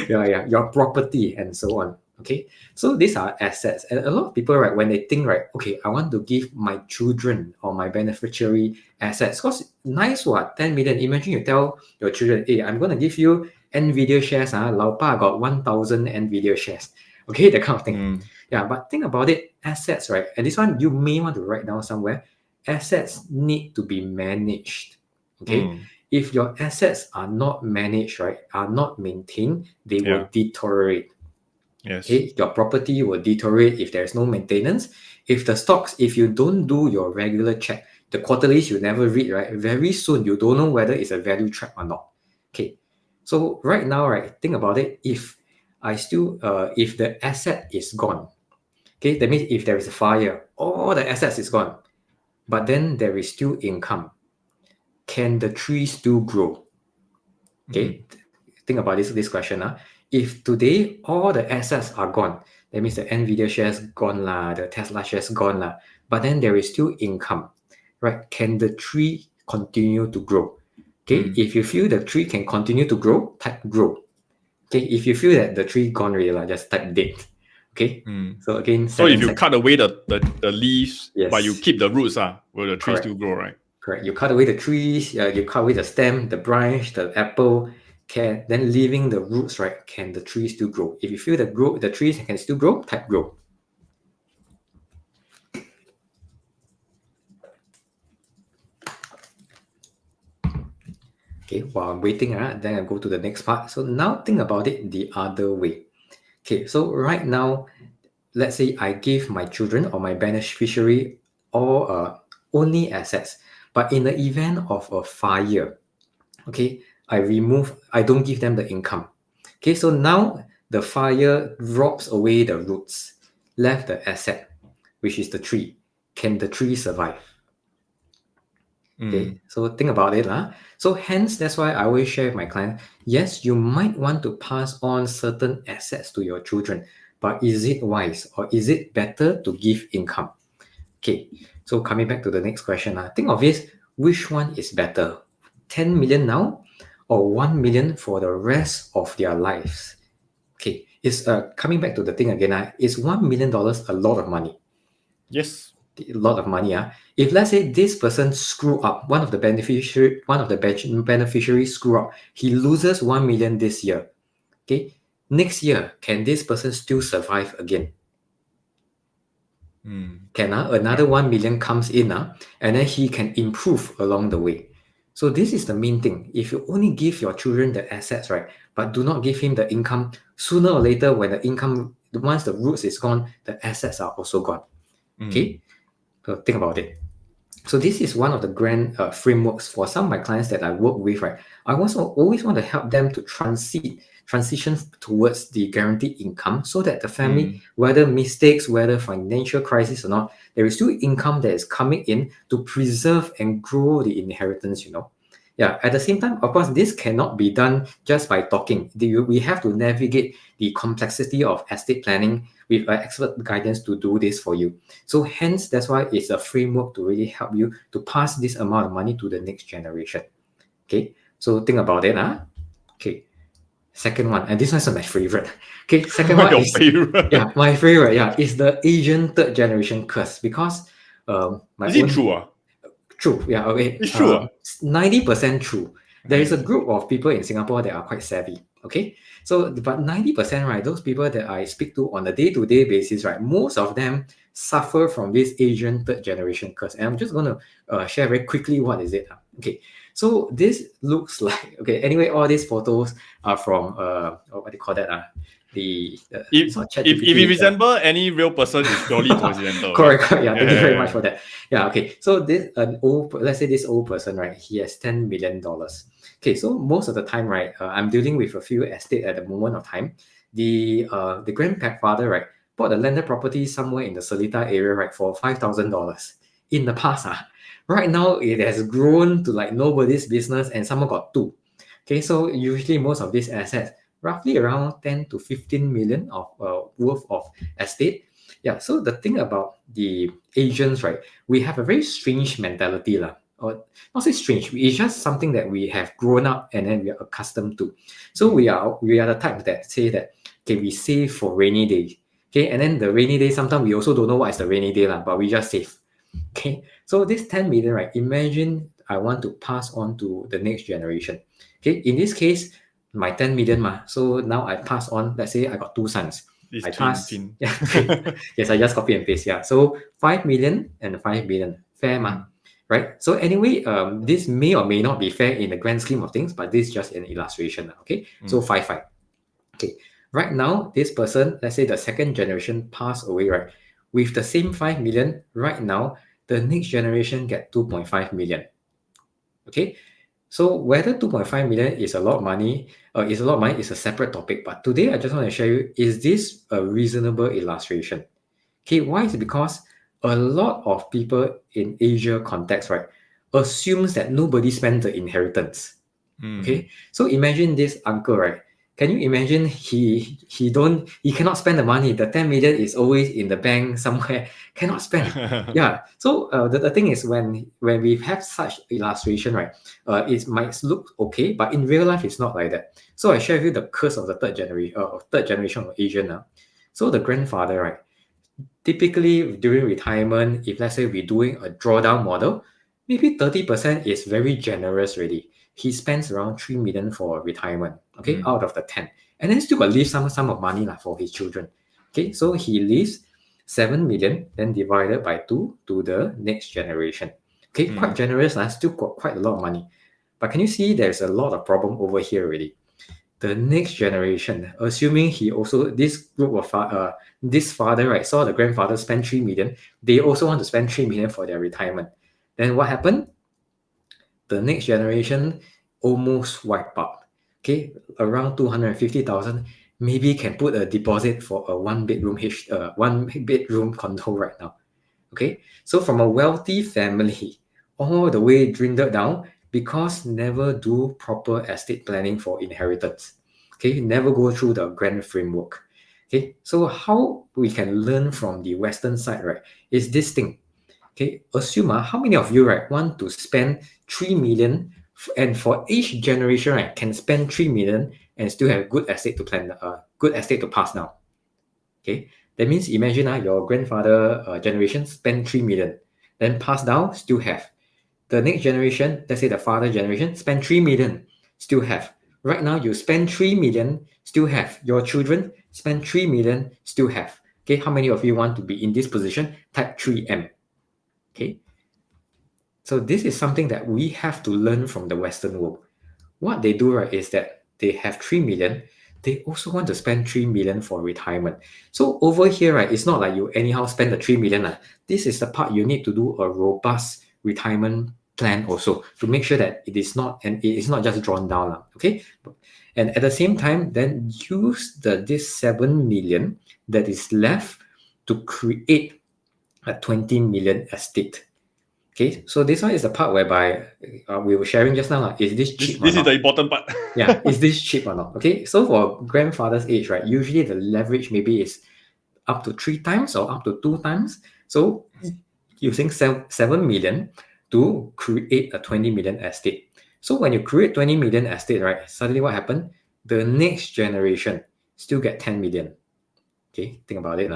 Your property and so on. Okay, so these are assets, and a lot of people, right, when they think, right, okay, I want to give my children or my beneficiary assets, because nice what, 10 million. Imagine you tell your children, hey, I'm going to give you Nvidia shares. Lao pa got 1,000 Nvidia shares. Okay, that kind of thing. Yeah, but think about it, assets, right? And this one you may want to write down somewhere. Assets need to be managed. Okay, if your assets are not managed, right, are not maintained, they will deteriorate. Yes. Okay, your property will deteriorate if there's no maintenance. If the stocks, if you don't do your regular check, the quarterlies you never read, right? Very soon you don't know whether it's a value trap or not. Okay, so right now, right, think about it. If if the asset is gone, okay, that means if there is a fire, all the assets is gone, but then there is still income. Can the tree still grow? Okay, think about this question. If today all the assets are gone, that means the Nvidia shares gone lah, the Tesla shares gone lah, but then there is still income, right? Can the tree continue to grow? Okay, if you feel the tree can continue to grow, type grow. Okay, if you feel that the tree gone already, just type dead. Okay, so again, so if you cut away the leaves, yes, but you keep the roots, will the tree still grow, right? Correct. You cut away the trees, you cut away the stem, the branch, the apple, then leaving the roots, right? Can the tree still grow? If you feel the trees can still grow, type grow. Okay, while I'm waiting, then I go to the next part. So now think about it the other way. Okay, so right now, let's say I give my children or my beneficiary all only assets, but in the event of a fire, okay, I don't give them the income. Okay, so now the fire drops away the roots, left the asset, which is the tree. Can the tree survive? Okay, so think about it. So hence, that's why I always share with my client, yes, you might want to pass on certain assets to your children, but is it wise or is it better to give income? Okay, so coming back to the next question, think of this, which one is better? 10 million now or 1 million for the rest of their lives? Okay, it's coming back to the thing again, is $1 million a lot of money? Yes. A lot of money. If let's say this person screw up, one of the beneficiaries screw up, he loses 1 million this year. Okay, next year, can this person still survive again? Can another 1 million comes in, and then he can improve along the way. So this is the main thing. If you only give your children the assets, right, but do not give him the income, sooner or later, when the income, once the roots is gone, the assets are also gone. Okay, so think about it. So this is one of the grand frameworks for some of my clients that I work with, right? I also always want to help them to transition towards the guaranteed income so that the family, whether mistakes, whether financial crisis or not, there is still income that is coming in to preserve and grow the inheritance, Yeah, at the same time, of course, this cannot be done just by talking. We have to navigate the complexity of estate planning with expert guidance to do this for you. So hence, that's why it's a framework to really help you to pass this amount of money to the next generation. Okay, so think about it. Okay, second one, and this one's my favorite. Okay, second one is favorite. Yeah, my favorite. Yeah, is the Asian third generation curse, because is it true? True. Yeah. Okay. It's true. 90% true. There is a group of people in Singapore that are quite savvy. Okay. So, but 90%, right? Those people that I speak to on a day-to-day basis, right? Most of them suffer from this Asian third generation curse. And I'm just going to share very quickly what is it. Okay. So this looks like, okay. Anyway, all these photos are from what do you call that? If it's not if ChatGPT, it it's, resemble any real person, it's purely coincidental. correct. Yeah, Yeah, thank you yeah, very yeah. much for that. Yeah, okay. So let's say this old person, right? He has $10 million. Okay, so most of the time, right? I'm dealing with a few estate at the moment of time. The grandfather, right, bought a landed property somewhere in the Seletar area, right, for $5,000 in the past. Right now, it has grown to like nobody's business, and someone got two. Okay, so usually most of these assets, roughly around 10 to 15 million of worth of estate. Yeah, so the thing about the Asians, right, we have a very strange mentality, lah. Or not say strange, it's just something that we have grown up and then we are accustomed to. So we are the type that say that, okay, we save for rainy day. Okay, and then the rainy day, sometimes we also don't know what is the rainy day, lah, but we just save. Okay, so this 10 million, right? Imagine I want to pass on to the next generation. Okay, in this case, my 10 million, so now I pass on, let's say I got two sons. This I twin, pass, twin. yeah, okay. Yes, I just copy and paste, yeah. So 5 million and 5 million, fair, right? So anyway, this may or may not be fair in the grand scheme of things, but this is just an illustration, okay? So 5, 5. Okay, right now, this person, let's say the second generation passed away, right? With the same 5 million, right now, the next generation get 2.5 million. Okay, so whether 2.5 million is a lot of money, is a separate topic. But today, I just want to share you, is this a reasonable illustration? Okay, why is it? Because a lot of people in Asia context, right, assumes that nobody spends the inheritance. Okay, so imagine this uncle, right? Can you imagine he cannot spend the money. The 10 million is always in the bank somewhere, cannot spend. Yeah. So the thing is, when we have such illustration, right, it might look okay, but in real life it's not like that. So I share with you the curse of the third generation of Asian now. So the grandfather, right, typically during retirement, if let's say we're doing a drawdown model, maybe 30% is very generous already. He spends around 3 million for retirement, okay, out of the 10. And then still got leave some of money for his children. Okay, so he leaves 7 million, then divided by 2 to the next generation. Okay, quite generous, still got quite a lot of money. But can you see there's a lot of problem over here already? The next generation, assuming he also, this group of this father, right, saw the grandfather spend 3 million, they also want to spend 3 million for their retirement. Then what happened? The next generation almost wiped out. Okay, around 250,000, maybe can put a deposit for a one bedroom condo right now. Okay, so from a wealthy family, all the way dwindled down because never do proper estate planning for inheritance. Okay, never go through the grand framework. Okay, so how we can learn from the Western side, right, is this thing. Okay, assume how many of you, right, want to spend 3 million, and for each generation, right, can spend 3 million and still have good estate to plan, good estate to pass now. Okay, that means imagine your grandfather generation spend 3 million, then pass down, still have. The next generation, let's say the father generation, spend 3 million, still have. Right now, you spend 3 million, still have. Your children spend 3 million, still have. Okay, how many of you want to be in this position? Type 3M. Okay, so this is something that we have to learn from the Western world. What they do, right, is that they have 3 million. They also want to spend 3 million for retirement. So over here, right, it's not like you anyhow spend the 3 million. This is the part you need to do a robust retirement plan also to make sure that it is not just drawn down. Okay. And at the same time, then use this 7 million that is left to create a 20 million estate. Okay, so this one is the part whereby we were sharing just now. Is this cheap or This is not? the important part. Yeah, is this cheap or not? Okay, so for grandfather's age, right, usually the leverage maybe is up to 3 times or up to 2 times. So using 7 million to create a 20 million estate. So when you create 20 million estate, right, suddenly what happened? The next generation still get 10 million. Okay, think about it.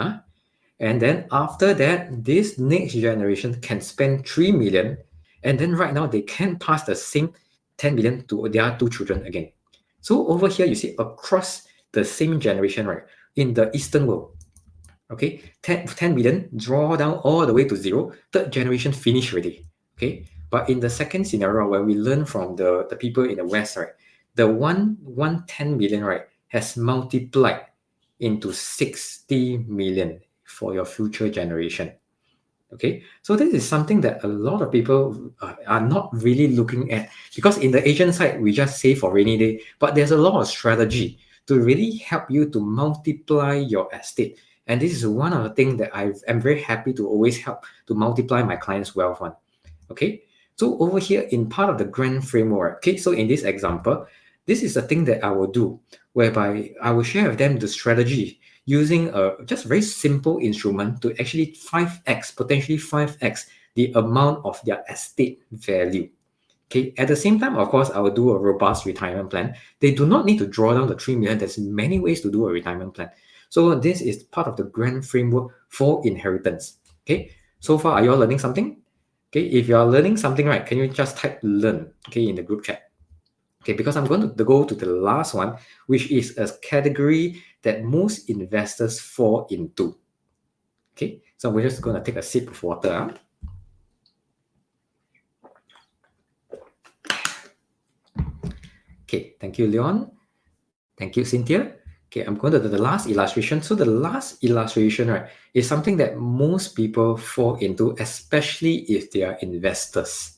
And then after that, this next generation can spend 3 million. And then right now, they can pass the same 10 million to their 2 children again. So over here, you see across the same generation, right, in the Eastern world, okay, 10 million draw down all the way to 0. Third generation finish already. Okay, but in the second scenario, where we learn from the people in the West, right, the 10 million, right, has multiplied into 60 million for your future generation. Okay, so this is something that a lot of people are not really looking at, because in the Asian side, we just save for rainy day, but there's a lot of strategy to really help you to multiply your estate. And this is one of the things that I'm very happy to always help to multiply my clients' wealth on. Okay, so over here in part of the grand framework, okay, so in this example, this is the thing that I will do, whereby I will share with them the strategy using a just very simple instrument to actually 5x, potentially 5x the amount of their estate value. Okay, at the same time, of course, I will do a robust retirement plan. They do not need to draw down the 3 million. There's many ways to do a retirement plan. So this is part of the grand framework for inheritance. Okay, so far, are you all learning something? Okay, if you are learning something, right, can you just type learn, okay, in the group chat? Okay, because I'm going to go to the last one, which is a category that most investors fall into. Okay, so we're just going to take a sip of water. Okay, thank you, Leon. Thank you, Cynthia. Okay, I'm going to do the last illustration. So the last illustration, right, is something that most people fall into, especially if they are investors.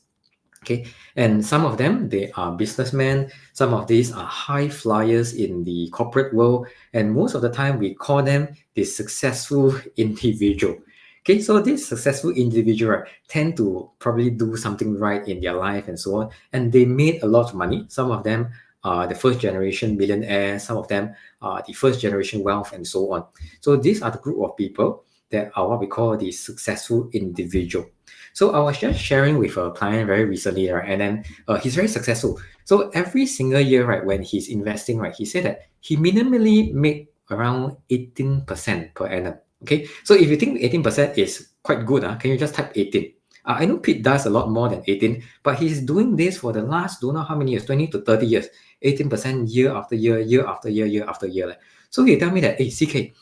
Okay, and some of them, they are businessmen. Some of these are high flyers in the corporate world. And most of the time, we call them the successful individual. Okay, so this successful individual, right, tend to probably do something right in their life and so on. And they made a lot of money. Some of them are the first generation millionaire. Some of them are the first generation wealth and so on. So these are the group of people that are what we call the successful individual. So I was just sharing with a client very recently, right? And then he's very successful. So every single year, right, when he's investing, right, he said that he minimally make around 18% per annum. Okay, so if you think 18% is quite good, can you just type 18? I know Pete does a lot more than 18, but he's doing this for the last don't know how many years, 20 to 30 years, 18% year after year, year after year, year after year. Like. So he tell me that, hey, CK,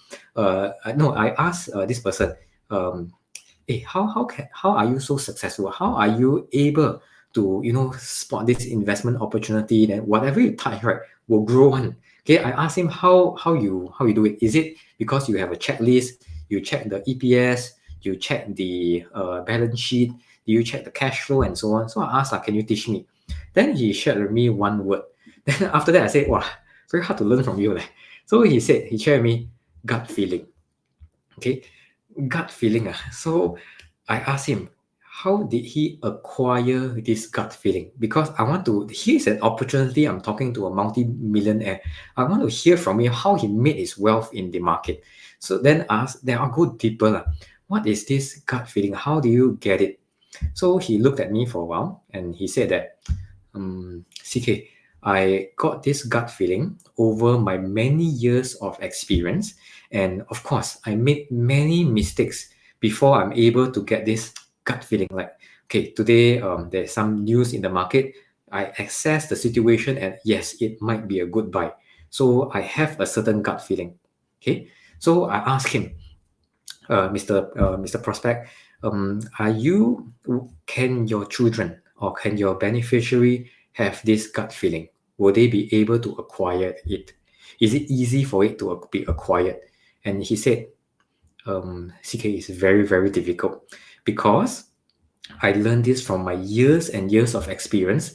no, I asked this person, hey, how are you so successful? How are you able to spot this investment opportunity that whatever you touch, right, will grow on? Okay, I asked him how you do it. Is it because you have a checklist? You check the EPS, you check the balance sheet, you check the cash flow and so on. So I asked, can you teach me? Then he shared with me one word. Then after that, I said, wow, very hard to learn from you. So he shared with me gut feeling. Okay, gut feeling. So I asked him, how did he acquire this gut feeling? Because here's an opportunity. I'm talking to a multi-millionaire. I want to hear from him how he made his wealth in the market. So then I'll go deeper. What is this gut feeling? How do you get it? So he looked at me for a while and he said that, CK, I got this gut feeling over my many years of experience. And of course, I made many mistakes before I'm able to get this gut feeling. Like, okay, today there's some news in the market. I assess the situation and yes, it might be a good buy. So I have a certain gut feeling. Okay, so I asked him, Mr. Prospect, can your children or can your beneficiary have this gut feeling? Will they be able to acquire it? Is it easy for it to be acquired? And he said, CK, is very, very difficult because I learned this from my years and years of experience.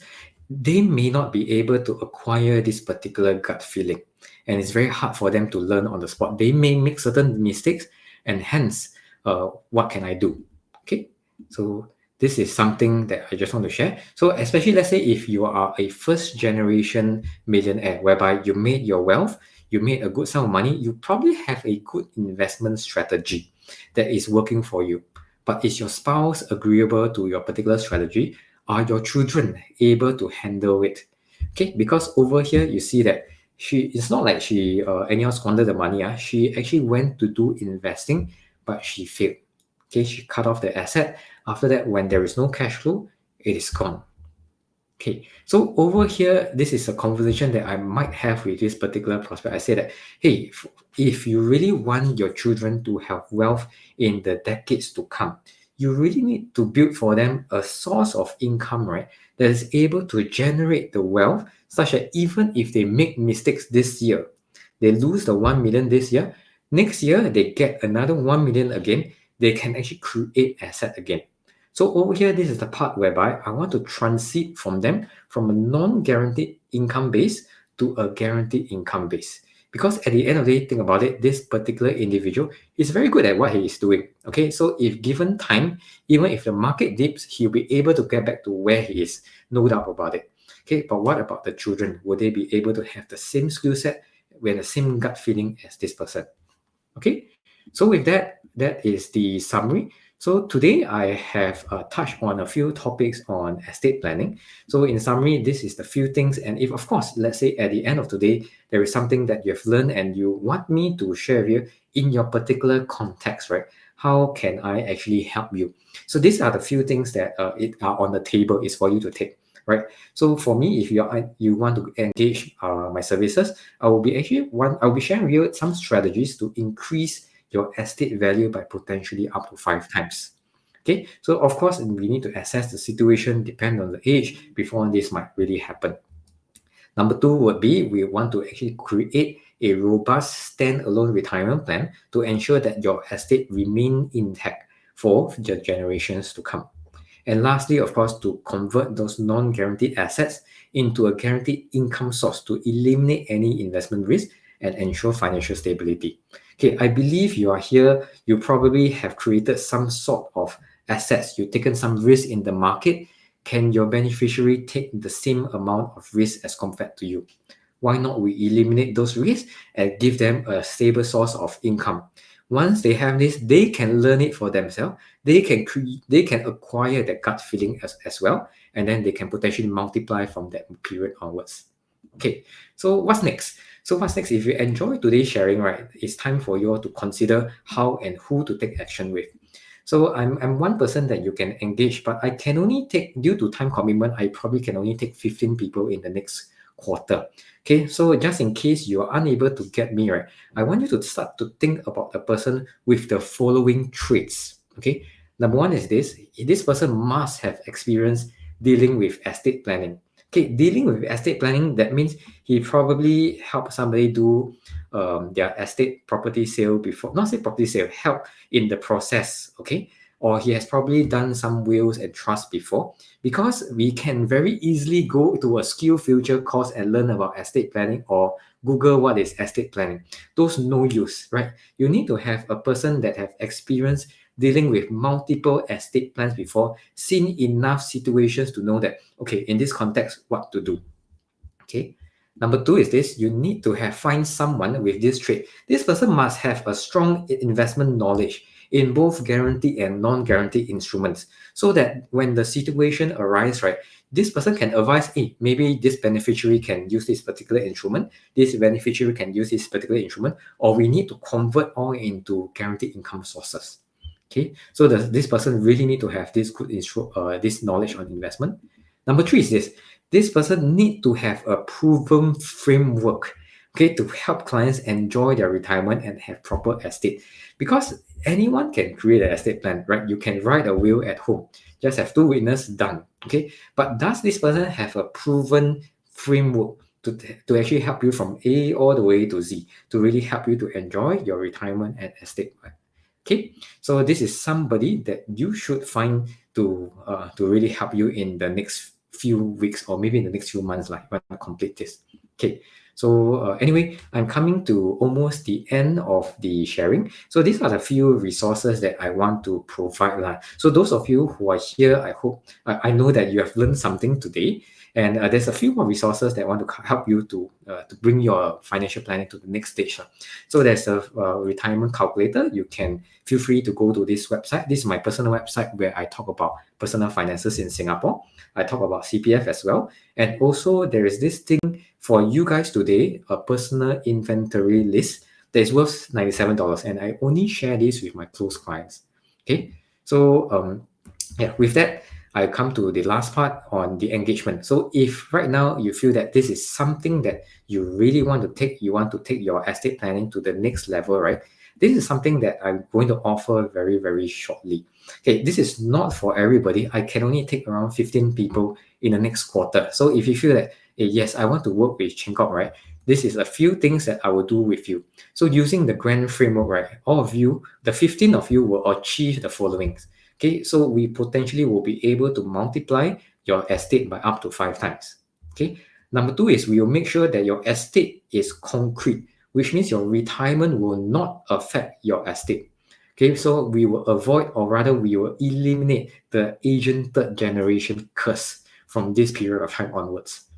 They may not be able to acquire this particular gut feeling. And it's very hard for them to learn on the spot. They may make certain mistakes and hence, what can I do? Okay, so this is something that I just want to share. So especially, let's say if you are a first generation millionaire, whereby you made your wealth, you made a good sum of money, you probably have a good investment strategy that is working for you. But is your spouse agreeable to your particular strategy? Are your children able to handle it? Okay, because over here you see that it's not like she anyhow squandered the money. She actually went to do investing, but she failed. Okay, she cut off the asset. After that, when there is no cash flow, it is gone. Okay, so over here, this is a conversation that I might have with this particular prospect. I say that, hey, if you really want your children to have wealth in the decades to come, you really need to build for them a source of income, right, that is able to generate the wealth such that even if they make mistakes this year, they lose the 1 million this year. Next year, they get another 1 million again. They can actually create asset again. So over here, this is the part whereby I want to transit from them from a non-guaranteed income base to a guaranteed income base. Because at the end of the day, think about it, this particular individual is very good at what he is doing. Okay, so if given time, even if the market dips, he'll be able to get back to where he is, no doubt about it. Okay, but what about the children? Will they be able to have the same skill set with the same gut feeling as this person? Okay, so with that, that is the summary. So today I have touched on a few topics on estate planning. So in summary, this is the few things. And if, of course, let's say at the end of today, there is something that you've learned and you want me to share with you in your particular context, right? How can I actually help you? So these are the few things that are on the table is for you to take, right? So for me, if you want to engage my services, I will be sharing with you some strategies to increase your estate value by potentially up to 5 times. Okay, so of course, we need to assess the situation, depend on the age, before this might really happen. Number 2 would be we want to actually create a robust standalone retirement plan to ensure that your estate remain intact for the generations to come. And lastly, of course, to convert those non-guaranteed assets into a guaranteed income source to eliminate any investment risk and ensure financial stability. Okay, I believe you are here, you probably have created some sort of assets, you've taken some risk in the market. Can your beneficiary take the same amount of risk as compared to you? Why not we eliminate those risks and give them a stable source of income? Once they have this, they can learn it for themselves. They can acquire that gut feeling as well, and then they can potentially multiply from that period onwards. Okay, so what's next? So what's next? If you enjoy today's sharing, right, it's time for you all to consider how and who to take action with. So I'm one person that you can engage, but I can only take, due to time commitment, I probably can only take 15 people in the next quarter. Okay, so just in case you are unable to get me, right, I want you to start to think about the person with the following traits. Okay, number 1 is this person must have experience dealing with estate planning. Okay, dealing with estate planning, that means he probably helped somebody do their estate property sale before, not say property sale, help in the process, okay? Or he has probably done some wills and trust before, because we can very easily go to a SkillsFuture course and learn about estate planning or Google what is estate planning. Those no use, right? You need to have a person that have experience dealing with multiple estate plans before, seen enough situations to know that, okay, in this context, what to do. Okay. Number 2 is this, you need to find someone with this trait. This person must have a strong investment knowledge in both guaranteed and non-guaranteed instruments, so that when the situation arises, right, this person can advise, hey, maybe this beneficiary can use this particular instrument, this beneficiary can use this particular instrument, or we need to convert all into guaranteed income sources. Okay, so this person really need to have this good this knowledge on investment. Number 3 is this person need to have a proven framework, okay, to help clients enjoy their retirement and have proper estate. Because anyone can create an estate plan, right? You can write a will at home, just have 2 witnesses, done. Okay, but does this person have a proven framework to actually help you from A all the way to Z, to really help you to enjoy your retirement and estate? Okay, so this is somebody that you should find to really help you in the next few weeks, or maybe in the next few months, like when I complete this. Okay, so anyway, I'm coming to almost the end of the sharing. So these are the few resources that I want to provide. So those of you who are here, I hope, I know that you have learned something today. And there's a few more resources that want to help you to bring your financial planning to the next stage. So there's a retirement calculator. You can feel free to go to this website. This is my personal website where I talk about personal finances in Singapore. I talk about CPF as well. And also there is this thing for you guys today, a personal inventory list that is worth $97. And I only share this with my close clients. Okay. So yeah, with that, I come to the last part on the engagement. So if right now you feel that this is something that you really want to take, you want to take your estate planning to the next level, right? This is something that I'm going to offer very, very shortly. Okay, this is not for everybody. I can only take around 15 people in the next quarter. So if you feel that, hey, yes, I want to work with Ching Kok, right? this is a few things that I will do with you. So using the grand framework, right, all of you, the 15 of you will achieve the following. Okay, so we potentially will be able to multiply your estate by up to 5 times. Okay, number 2 is we will make sure that your estate is concrete, which means your retirement will not affect your estate. Okay, so we will avoid, or rather we will eliminate the Asian third generation curse from this period of time onwards.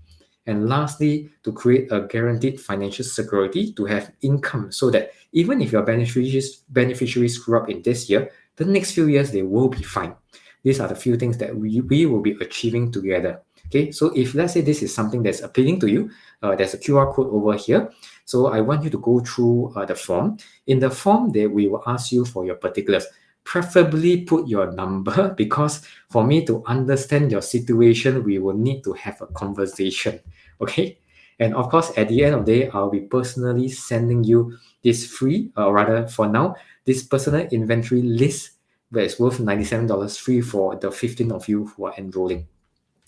And lastly, to create a guaranteed financial security to have income so that even if your beneficiaries screw up in this year, the next few years they will be fine. These are the few things that we will be achieving together. Okay, so if let's say this is something that's appealing to you, there's a QR code over here. So I want you to go through the form. In the form, we will ask you for your particulars. Preferably put your number, because for me to understand your situation, we will need to have a conversation. Okay, and of course, at the end of the day, I'll be personally sending you this free, or rather for now, this personal inventory list that is worth $97 free for the 15 of you who are enrolling.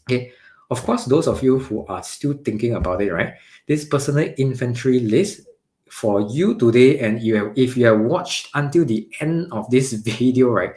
Okay, of course, those of you who are still thinking about it, right? This personal inventory list for you today, and if you have watched until the end of this video, right,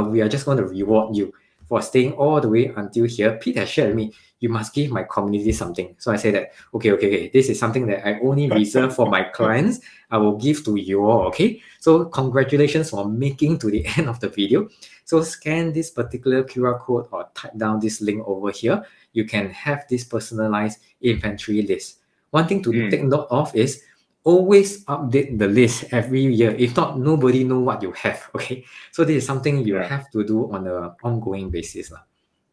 we are just going to reward you for staying all the way until here. Pete has shared with me, you must give my community something. So I say that, okay, this is something that I only reserve for my clients. I will give to you all, okay? So congratulations for making to the end of the video. So scan this particular QR code or type down this link over here. You can have this personalized inventory list. One thing to take note of is always update the list every year. If not, nobody know what you have, okay? So this is something you have to do on an ongoing basis.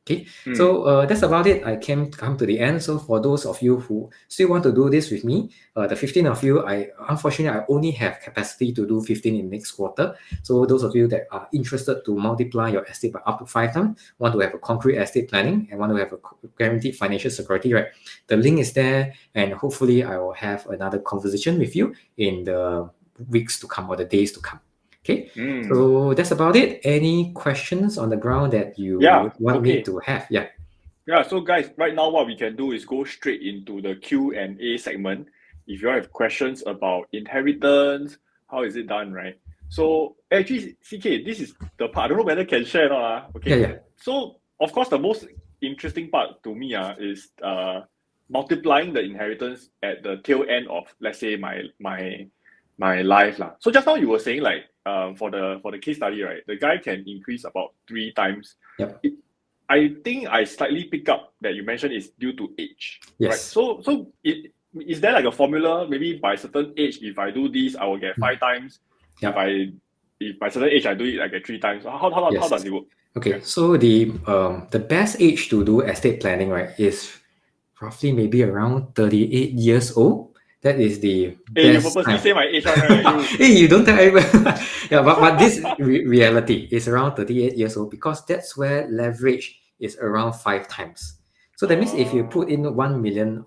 Okay, so that's about it. I come to the end. So for those of you who still want to do this with me, the 15 of you, unfortunately I only have capacity to do 15 in next quarter. So those of you that are interested to multiply your estate by up to 5 times, want to have a concrete estate planning, and want to have a guaranteed financial security, right? The link is there, and hopefully I will have another conversation with you in the weeks to come or the days to come. Okay, so that's about it. Any questions on the ground that you want me to have? Yeah, so guys, right now what we can do is go straight into the Q&A segment. If you have questions about inheritance, how is it done, right? So actually, CK, this is the part, I don't know whether I can share or not. Okay. Yeah. So of course, the most interesting part to me is multiplying the inheritance at the tail end of, let's say, my life. So just now you were saying, like, for the case study, right, the guy can increase about 3 times. Yep. I think I slightly pick up that you mentioned is due to age. Yes. Right? So is there like a formula? Maybe by certain age, if I do this, I will get 5 times. Yep. If by certain age I do it, I get 3 times. How does it work? Okay, so the best age to do estate planning, right, is roughly maybe around 38 years old. That is the Hey, best you purposely time. say my age, right? Hey, you don't tell everyone. Yeah, but this reality is around 38 years old, because that's where leverage is around 5 times. So that means if you put in $1 million,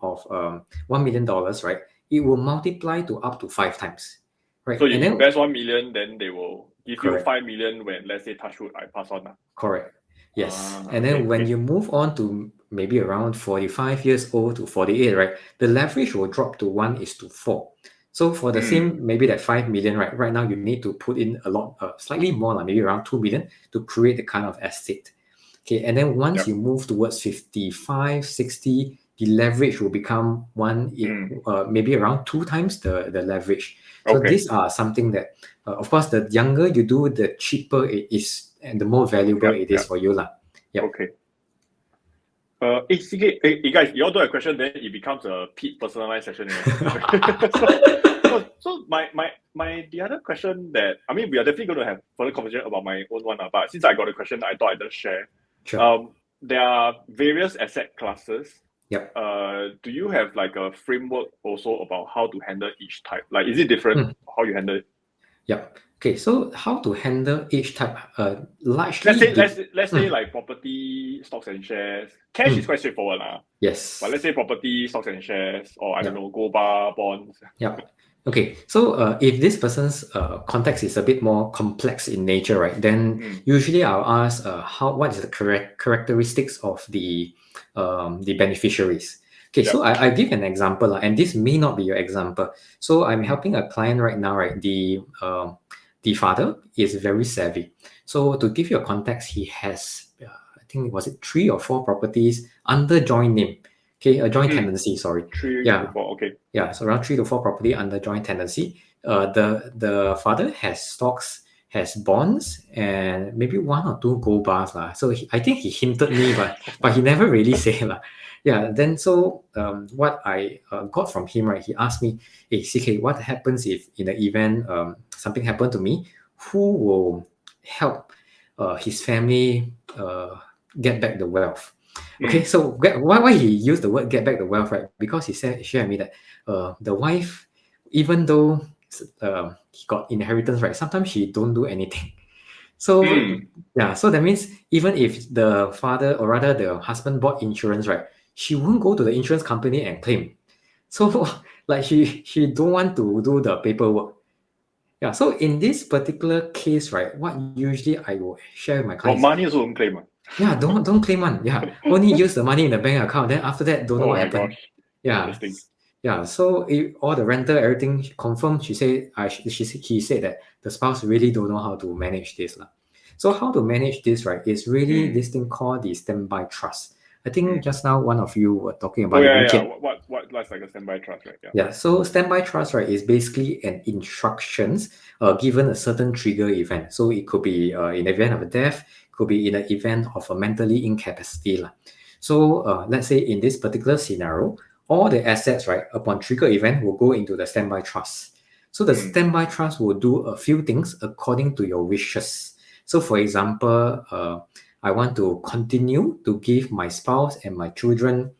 right, it will multiply to up to 5 times. Right. So you invest 1 million, then they will give you Correct. 5 million when, let's say, touch wood, I pass on. Correct. Yes. And then when you move on to maybe around 45 years old to 48, right, the leverage will drop to 1:4. So for the same, maybe that 5 million, right now you need to put in a lot, slightly more, like maybe around 2 million to create the kind of estate. Okay. And then once you move towards 55, 60, the leverage will become maybe around 2 times the leverage. So these are something that, of course, the younger you do, the cheaper it is, and the more valuable it is for you. Okay. Hey, guys, you all do a question, then it becomes a Pete personalized session. So the other question that, I mean, we are definitely going to have further conversation about my own one, but since I got a question, I thought I'd just share. Sure. There are various asset classes. Yep. Do you have like a framework also about how to handle each type? Like, is it different how you handle it? Yep. Okay, so how to handle each type? Largely, let's say like property, stocks and shares. Cash is quite straightforward, Yes. But let's say property, stocks and shares, or I don't know, gold bar, bonds. Yep. Okay, so if this person's context is a bit more complex in nature, right, then usually I'll ask what is the characteristics of the beneficiaries. Okay, Yep. so I give an example, and this may not be your example. So I'm helping a client right now, right? The father is very savvy. So to give you a context, he has, I think, was it 3 or 4 properties under joint name? Okay, a joint tenancy, sorry. 3 Yeah, to 4, okay. yeah, so around 3 to 4 property under joint tenancy. The father has stocks, has bonds, and maybe 1 or 2 gold bars lah. So I think he hinted me, but he never really said lah. Yeah. Then so what I got from him, right? He asked me, "Hey CK, what happens if in the event something happened to me? Who will help his family get back the wealth?" Okay, so why he used the word "get back the wealth," right? Because he shared me that the wife, even though he got inheritance, right, sometimes she don't do anything. So yeah, so that means even if the father or rather the husband bought insurance, right, she won't go to the insurance company and claim. So like she don't want to do the paperwork. Yeah. So in this particular case, right, what usually I will share with my Well, clients. money also won't claim. Yeah, don't claim one. Yeah, only use the money in the bank account. Then after that, don't know what happened. Gosh. Yeah, Interesting. yeah. So all the rental, everything confirmed. She said, he said that the spouse really don't know how to manage this lah. So how to manage this, right? Is really this thing called the standby trust. I think just now one of you were talking about Oh it. yeah, Richard. yeah. What's like a standby trust, right? Yeah. Yeah, so standby trust, right, is basically an instructions given a certain trigger event. So it could be in the event of a death, could be in the event of a mentally incapacity lah. So let's say in this particular scenario, all the assets, right, upon trigger event will go into the standby trust. So the standby trust will do a few things according to your wishes. So for example, I want to continue to give my spouse and my children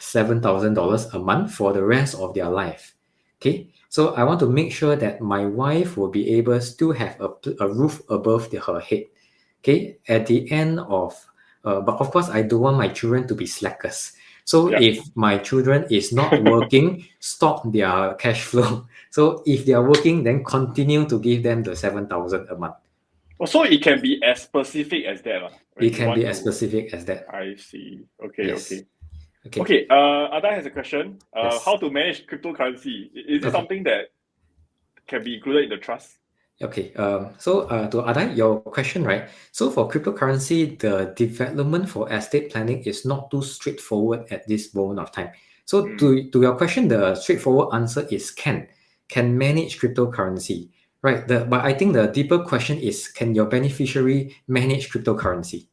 $7,000 a month for the rest of their life. Okay, so I want to make sure that my wife will be able still have a roof above her head. Okay, at the end of, but of course, I don't want my children to be slackers. So if my children is not working, stop their cash flow. So if they are working, then continue to give them the 7,000 a month. Oh, so it can be as specific as that. It can be as specific as that. I see. Okay, yes. Okay. Adai has a question. Yes. How to manage cryptocurrency? Is it something that can be included in the trust? Okay. So to Adai, your question, right? So for cryptocurrency, the development for estate planning is not too straightforward at this moment of time. So to your question, the straightforward answer is can manage cryptocurrency, right? But I think the deeper question is, can your beneficiary manage cryptocurrency?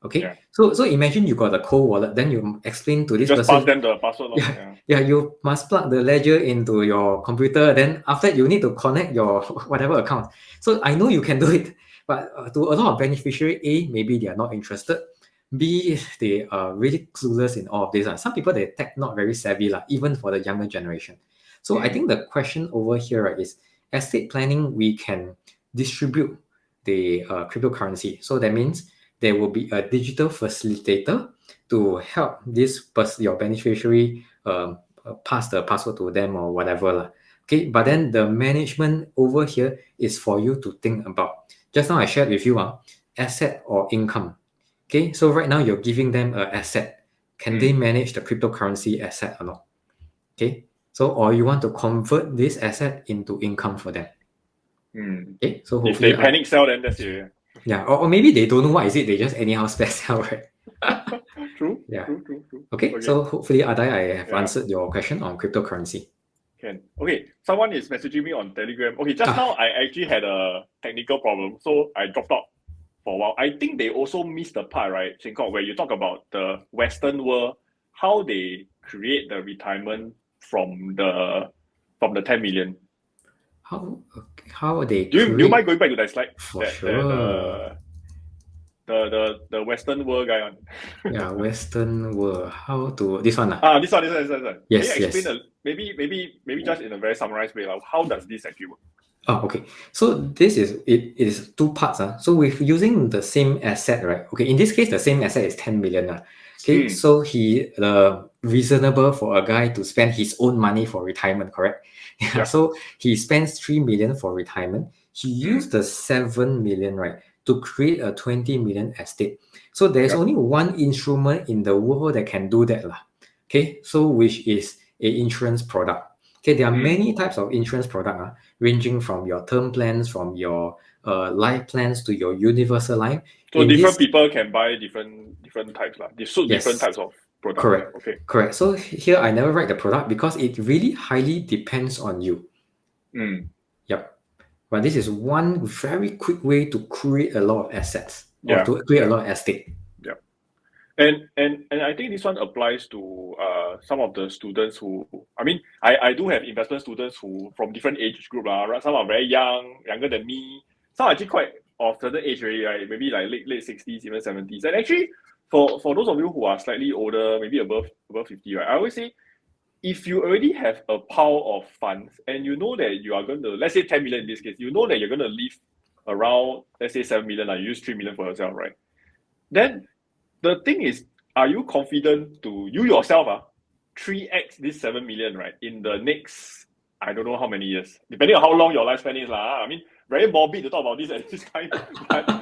Okay, Yeah. so imagine you got a cold wallet, then you explain to this Just person. pass them the password. Yeah, you must plug the ledger into your computer. Then after that, you need to connect your whatever account. So I know you can do it, but to a lot of beneficiary, A, maybe they are not interested. B, they are really clueless in all of this. Some people, they tech not very savvy, even for the younger generation. So I think the question over here, right, is estate planning, we can distribute the cryptocurrency. So that means there will be a digital facilitator to help your beneficiary pass the password to them or whatever lah. Okay, but then the management over here is for you to think about. Just now I shared with you asset or income. Okay, so right now you're giving them an asset. Can they manage the cryptocurrency asset or not? Okay, so or you want to convert this asset into income for them. Okay, so hopefully if they panic sell, then that's it. Yeah, or maybe they don't know what is it. They just anyhow sell, right? True. Yeah. True. Okay, so hopefully, Adai, I have answered your question on cryptocurrency. Can. Okay, someone is messaging me on Telegram. Okay, just now I actually had a technical problem, so I dropped out for a while. I think they also missed the part, right, Cheng Kok, where you talk about the Western world, how they create the retirement from the 10 million. How they do you mind going back to that slide? For sure. The Western world guy on. Yeah, Western world. How to this one? This one. Yes, Can you explain maybe just in a very summarized way, how does this actually work? Oh, okay. So this is it is 2 parts. So with using the same asset, right? Okay, in this case, the same asset is 10 million. Okay, so reasonable for a guy to spend his own money for retirement, correct? Yeah. So he spends 3 million for retirement. He used the 7 million, right, to create a 20 million estate. So there's only one instrument in the world that can do that. Okay, so which is a insurance product. Okay, there are many types of insurance product, ranging from your term plans, from your life plans to your universal life. So In different this, people can buy different types lah. They suit different yes, types of products. correct. Okay. Correct. So here I never write the product because it really highly depends on you. Yep. But this is one very quick way to create a lot of assets or to create a lot of estate. Yeah. And I think this one applies to some of the students who, I mean, I do have investment students who from different age group. Some are very young, younger than me. Some are actually quite of certain age already, right? Maybe like late 60s, even 70s. And actually, for those of you who are slightly older, maybe above 50, right? I always say, if you already have a pile of funds and you know that you are going to, let's say 10 million in this case, you know that you're going to leave around, let's say 7 million, you use 3 million for yourself, right? Then the thing is, are you confident to, you yourself, 3x this 7 million, right, in the next, I don't know how many years, depending on how long your lifespan is. I mean, very morbid to talk about this at this time.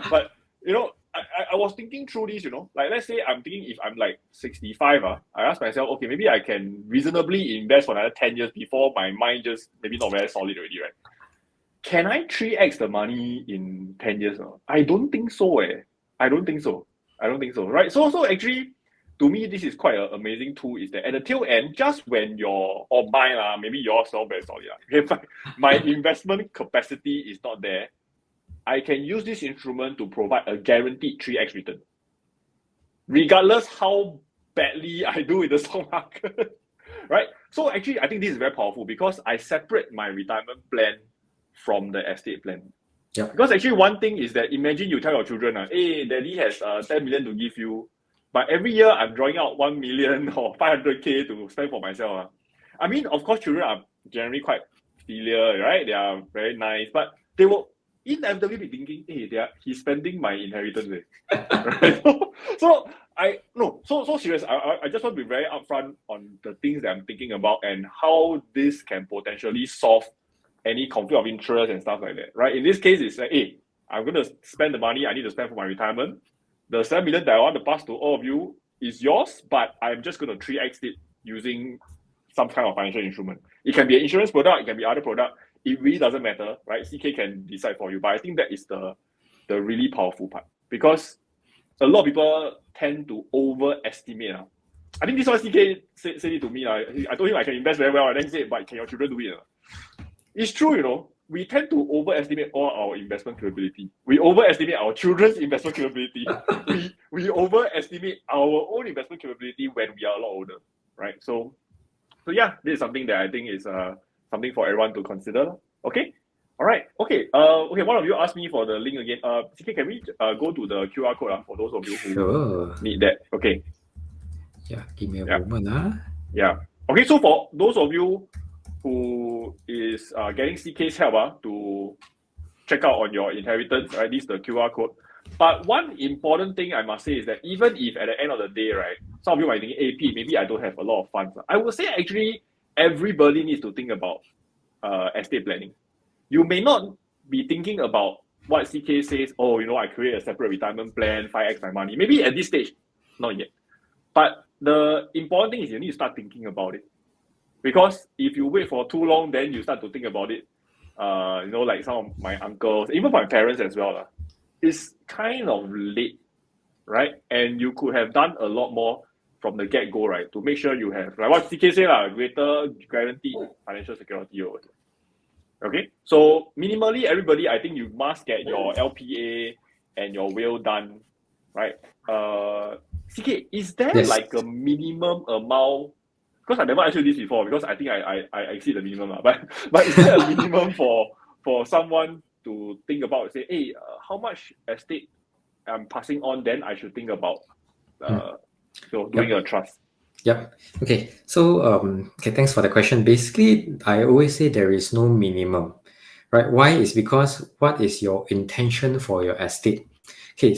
but you know, I was thinking through this, like let's say I'm thinking if I'm like 65, I ask myself, okay, maybe I can reasonably invest for another 10 years before my mind just maybe not very solid already, right? Can I 3x the money in 10 years? I don't think so. I don't think so, right? So actually, to me, this is quite an amazing tool, is that at the tail end, just when or mine, maybe yours not very solid, my investment capacity is not there, I can use this instrument to provide a guaranteed 3x return, regardless how badly I do in the stock market, right? So actually, I think this is very powerful because I separate my retirement plan from the estate plan. Yeah. Because actually, one thing is that imagine you tell your children, hey, daddy has 10 million to give you, but every year I'm drawing out 1 million or 500K to spend for myself. I mean, of course, children are generally quite filial, right? They are very nice, but they will inevitably be thinking, hey, he's spending my inheritance. Right? So serious. I just want to be very upfront on the things that I'm thinking about and how this can potentially solve any conflict of interest and stuff like that, right? In this case, it's like, hey, I'm going to spend the money I need to spend for my retirement. The 7 million that I want to pass to all of you is yours, but I'm just going to 3x it using some kind of financial instrument. It can be an insurance product, it can be other product. It really doesn't matter, right? CK can decide for you. But I think that is the really powerful part, because a lot of people tend to overestimate. I think this one CK said it to me. I told him I can invest very well, and then he said, but can your children do it? It's true, we tend to overestimate all our investment capability. We overestimate our children's investment capability. we overestimate our own investment capability when we are a lot older, right? So yeah, this is something that I think is something for everyone to consider. Okay, all right. Okay. One of you asked me for the link again. CK, can we go to the QR code for those of you who need that? Okay. Yeah, give me a moment. Yeah. Okay. So for those of you who is getting CK's help to check out on your inheritance, right? This is the QR code. But one important thing I must say is that even if at the end of the day, right, some of you might think, AP, maybe I don't have a lot of funds. I would say actually everybody needs to think about estate planning. You may not be thinking about what CK says, I create a separate retirement plan, 5x my money. Maybe at this stage, not yet. But the important thing is you need to start thinking about it. Because if you wait for too long, then you start to think about it. Like some of my uncles, even my parents as well, it's kind of late, right? And you could have done a lot more from the get-go, right? To make sure you have, like what CK said, greater guaranteed financial security over here. Okay? So minimally, everybody, I think you must get your LPA and your will done, right? CK, is there like a minimum amount? Because I never asked you this before, because I think I exceed the minimum. But is there a minimum for someone to think about, say, hey, how much estate I'm passing on, then I should think about doing a trust? Yep. Okay. So, thanks for the question. Basically, I always say there is no minimum, right? Why? Is because what is your intention for your estate? Okay,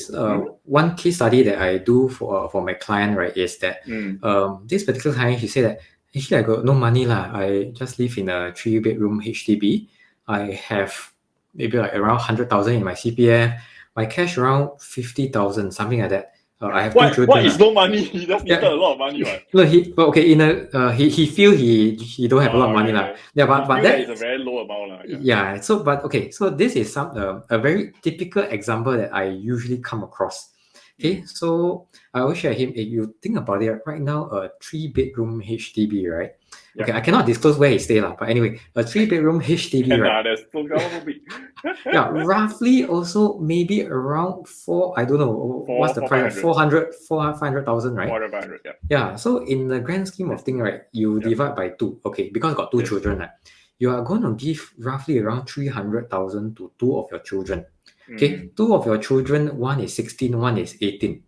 one case study that I do for my client, right, is that this particular client, he said that actually I got no money lah. I just live in a 3-bedroom HDB. I have maybe like around 100,000 in my CPF. My cash around 50,000, something like that. I have two children. What is no money? He just needed Yeah. a lot of money, right? No, he feel he don't have a lot of money lah. Okay. Yeah, He but feel that is a very low amount lah. yeah. So so this is a very typical example that I usually come across. Okay, so I will share him. You think about it right now, a 3-bedroom HDB, right? Okay, I cannot disclose where he stay lah, but anyway, a 3-bedroom HDB, right? That's so big. Yeah, roughly also maybe around I don't know, what's the price? 500,000, right? 400, yeah. Yeah, so in the grand scheme of things, right, you divide by 2, okay, because got 2 children, right? You are going to give roughly around 300,000 to 2 of your children. Okay, 2 of your children, one is 16, one is 18.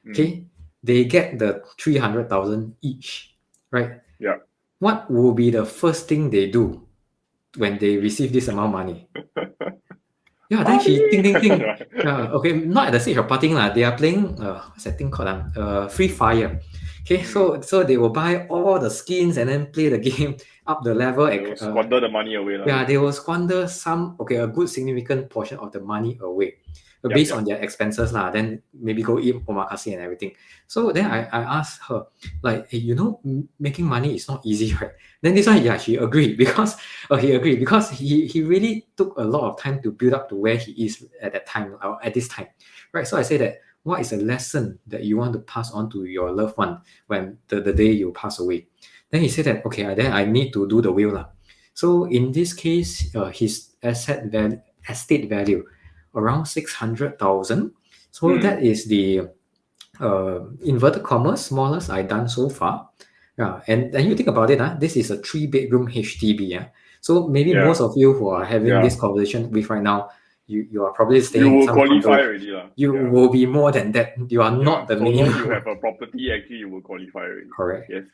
Okay, they get the 300,000 each, right? Yeah. What will be the first thing they do when they receive this amount of money? Yeah, then she think. Okay, not at the stage of partying lah. They are playing what's that thing called? Free Fire. Okay, so they will buy all the skins and then play the game up the level. They will squander the money away. Yeah, they will squander a good significant portion of the money away. Based on their expenses lah, then maybe go eat omakase and everything. So then I asked her, like, hey, making money is not easy, right? Then this one, yeah, she agreed because he really took a lot of time to build up to where he is at that time, or at this time, right? So I say that, what is a lesson that you want to pass on to your loved one when the day you pass away? Then he said that, okay, then I need to do the will lah. So in this case, his estate value around 600,000. So that is the inverted commas smallest I done so far. Yeah, and then you think about it, this is a 3-bedroom HDB. Yeah, so maybe most of you who are having this conversation with right now, you are probably staying. You will some qualify condo. already lah. You will be more than that. You are not the minimum. So you have a property, actually you will qualify already. Correct. Yes.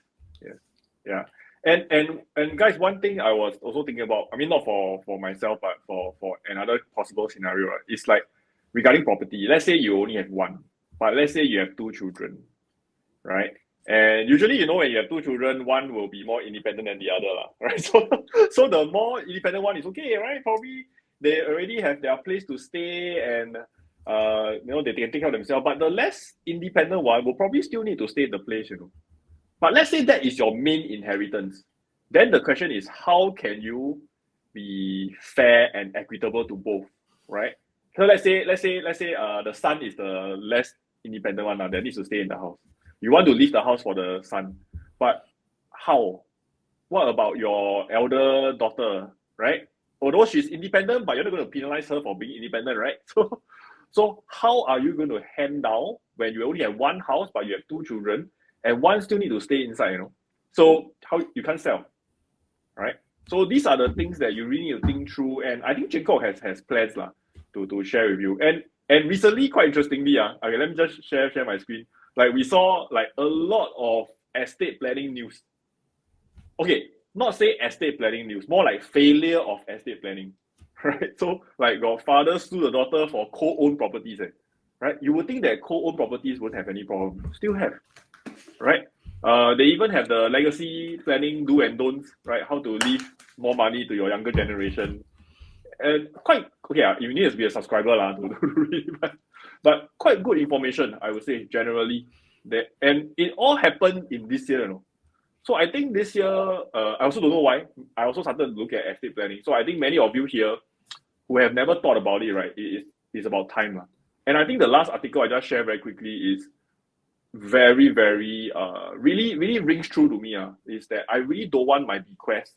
Yeah. And guys, one thing I was also thinking about, I mean, not for myself, but for another possible scenario, right? It's like regarding property. Let's say you only have one, but let's say you have 2 children, right? And usually, when you have 2 children, one will be more independent than the other, right? So the more independent one is okay, right? Probably they already have their place to stay and they can take care of themselves. But the less independent one will probably still need to stay in the place, But let's say that is your main inheritance. Then the question is, how can you be fair and equitable to both, right? So let's say the son is the less independent one that needs to stay in the house. You want to leave the house for the son, but how? What about your elder daughter, right? Although she's independent, but you're not going to penalize her for being independent, right? So how are you going to hand down when you only have one house, but you have 2 children, and one still need to stay inside, So how you can't sell, right? So these are the things that you really need to think through. And I think Jacob has plans to share with you. And recently, quite interestingly, okay, let me just share my screen. Like we saw like a lot of estate planning news. Okay, not say estate planning news, more like failure of estate planning, right? So like your father sue the daughter for co-owned properties, right? You would think that co-owned properties won't have any problem. Still have, right? They even have the legacy planning do and don'ts, right? How to leave more money to your younger generation. And quite, okay, you need to be a subscriber to read, but quite good information, I would say, generally. And it all happened in this year, So I think this year, I also don't know why, I also started to look at estate planning. So I think many of you here who have never thought about it, right, it's about time. And I think the last article I just shared very quickly is very, very, really, really rings true to me, is that I really don't want my bequest,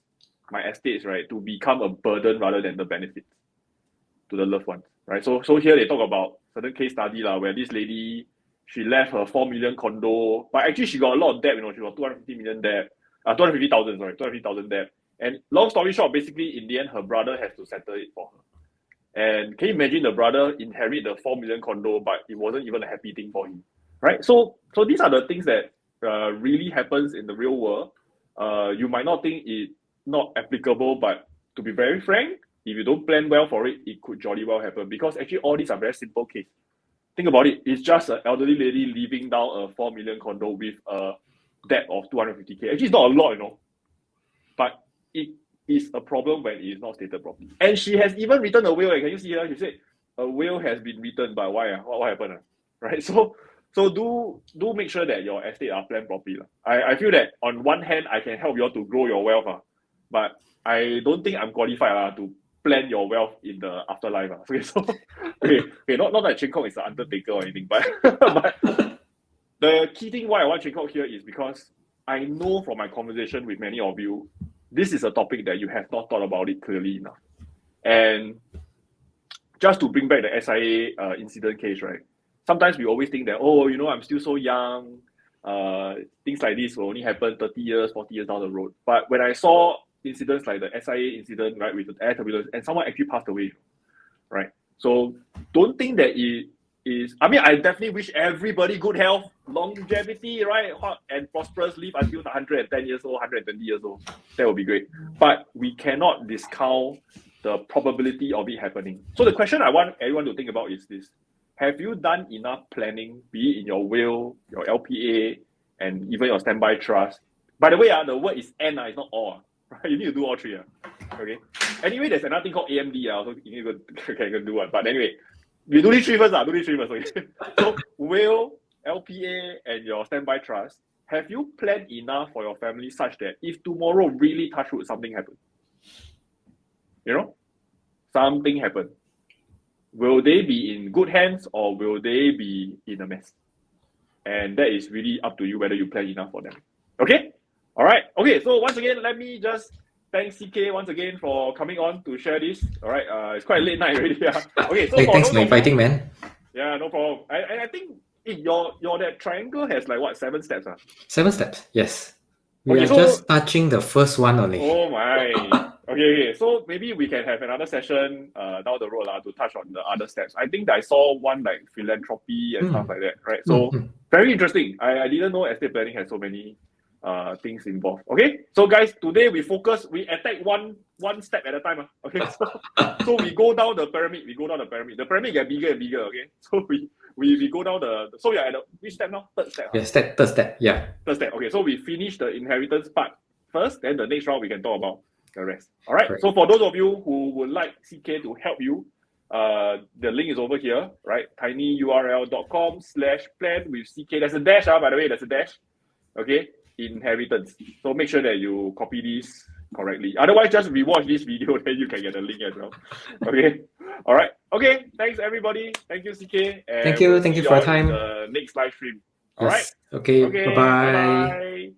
my estates, right, to become a burden rather than the benefit to the loved ones, right? So here they talk about certain case study where this lady, she left her 4 million condo, but actually she got a lot of debt, she got 250 million debt, 250,000 debt. And long story short, basically in the end, her brother has to settle it for her. And can you imagine the brother inherit the 4 million condo, but it wasn't even a happy thing for him, right? So these are the things that really happens in the real world. You might not think it's not applicable, but to be very frank, if you don't plan well for it, it could jolly well happen, because actually all these are very simple cases. Think about it. It's just an elderly lady living down a 4 million condo with a debt of 250K. Actually, it's not a lot, but it is a problem when it is not stated properly. And she has even written a will. Can you see her? She said a will has been written, but why? What happened? Right? So So do make sure that your estate are planned properly. I feel that on one hand, I can help you all to grow your wealth, but I don't think I'm qualified to plan your wealth in the afterlife. Okay, so not that Cheng Kok is an undertaker or anything, but but the key thing why I want Cheng Kok here is because I know from my conversation with many of you, this is a topic that you have not thought about it clearly enough. And just to bring back the SIA incident case, right? Sometimes we always think that, I'm still so young, things like this will only happen 30 years, 40 years down the road. But when I saw incidents like the SIA incident, right, with the air turbulence, and someone actually passed away, right? So don't think that it is, I definitely wish everybody good health, longevity, right, and prosperous, live until 110 years old, 120 years old. That would be great. But we cannot discount the probability of it happening. So the question I want everyone to think about is this. Have you done enough planning, be it in your will, your LPA, and even your standby trust? By the way, the word is and, it's not all. Right? You need to do all three. Okay. Anyway, there's another thing called AMD. So you need to do one. But anyway, we do these three first. Okay. So will, LPA, and your standby trust, have you planned enough for your family such that if tomorrow really touch wood, something happens? Something happens. Will they be in good hands or will they be in a mess? And that is really up to you whether you plan enough for them. Okay? All right. Okay, so once again, let me just thank CK once again for coming on to share this. All right, it's quite late night already. Okay, so thanks for inviting, man. Yeah, no problem. I think your that triangle has 7 steps? 7 steps, yes. We are just touching the first one only. Oh my. Okay. So maybe we can have another session down the road to touch on the other steps. I think I saw one like philanthropy and stuff like that, right? So very interesting. I didn't know estate planning has so many things involved. Okay, so guys, today we attack one step at a time. Okay, so we go down the pyramid. The pyramid get bigger and bigger. Okay, so we go down so we are at which step now? Third step. Yeah, third step. Yeah. Third step. Okay, so we finish the inheritance part first, then the next round we can talk about the rest. All right. Correct. So for those of you who would like CK to help you, the link is over here, right? tinyurl.com/plan with CK. There's a dash, by the way, there's a dash. Okay, inheritance. So make sure that you copy this correctly. Otherwise, just rewatch this video, then you can get the link as well. Okay. All right. Okay. Thanks, everybody. Thank you, CK. And thank you for your time. The next live stream. Yes. All right. Okay. Bye-bye. Bye-bye.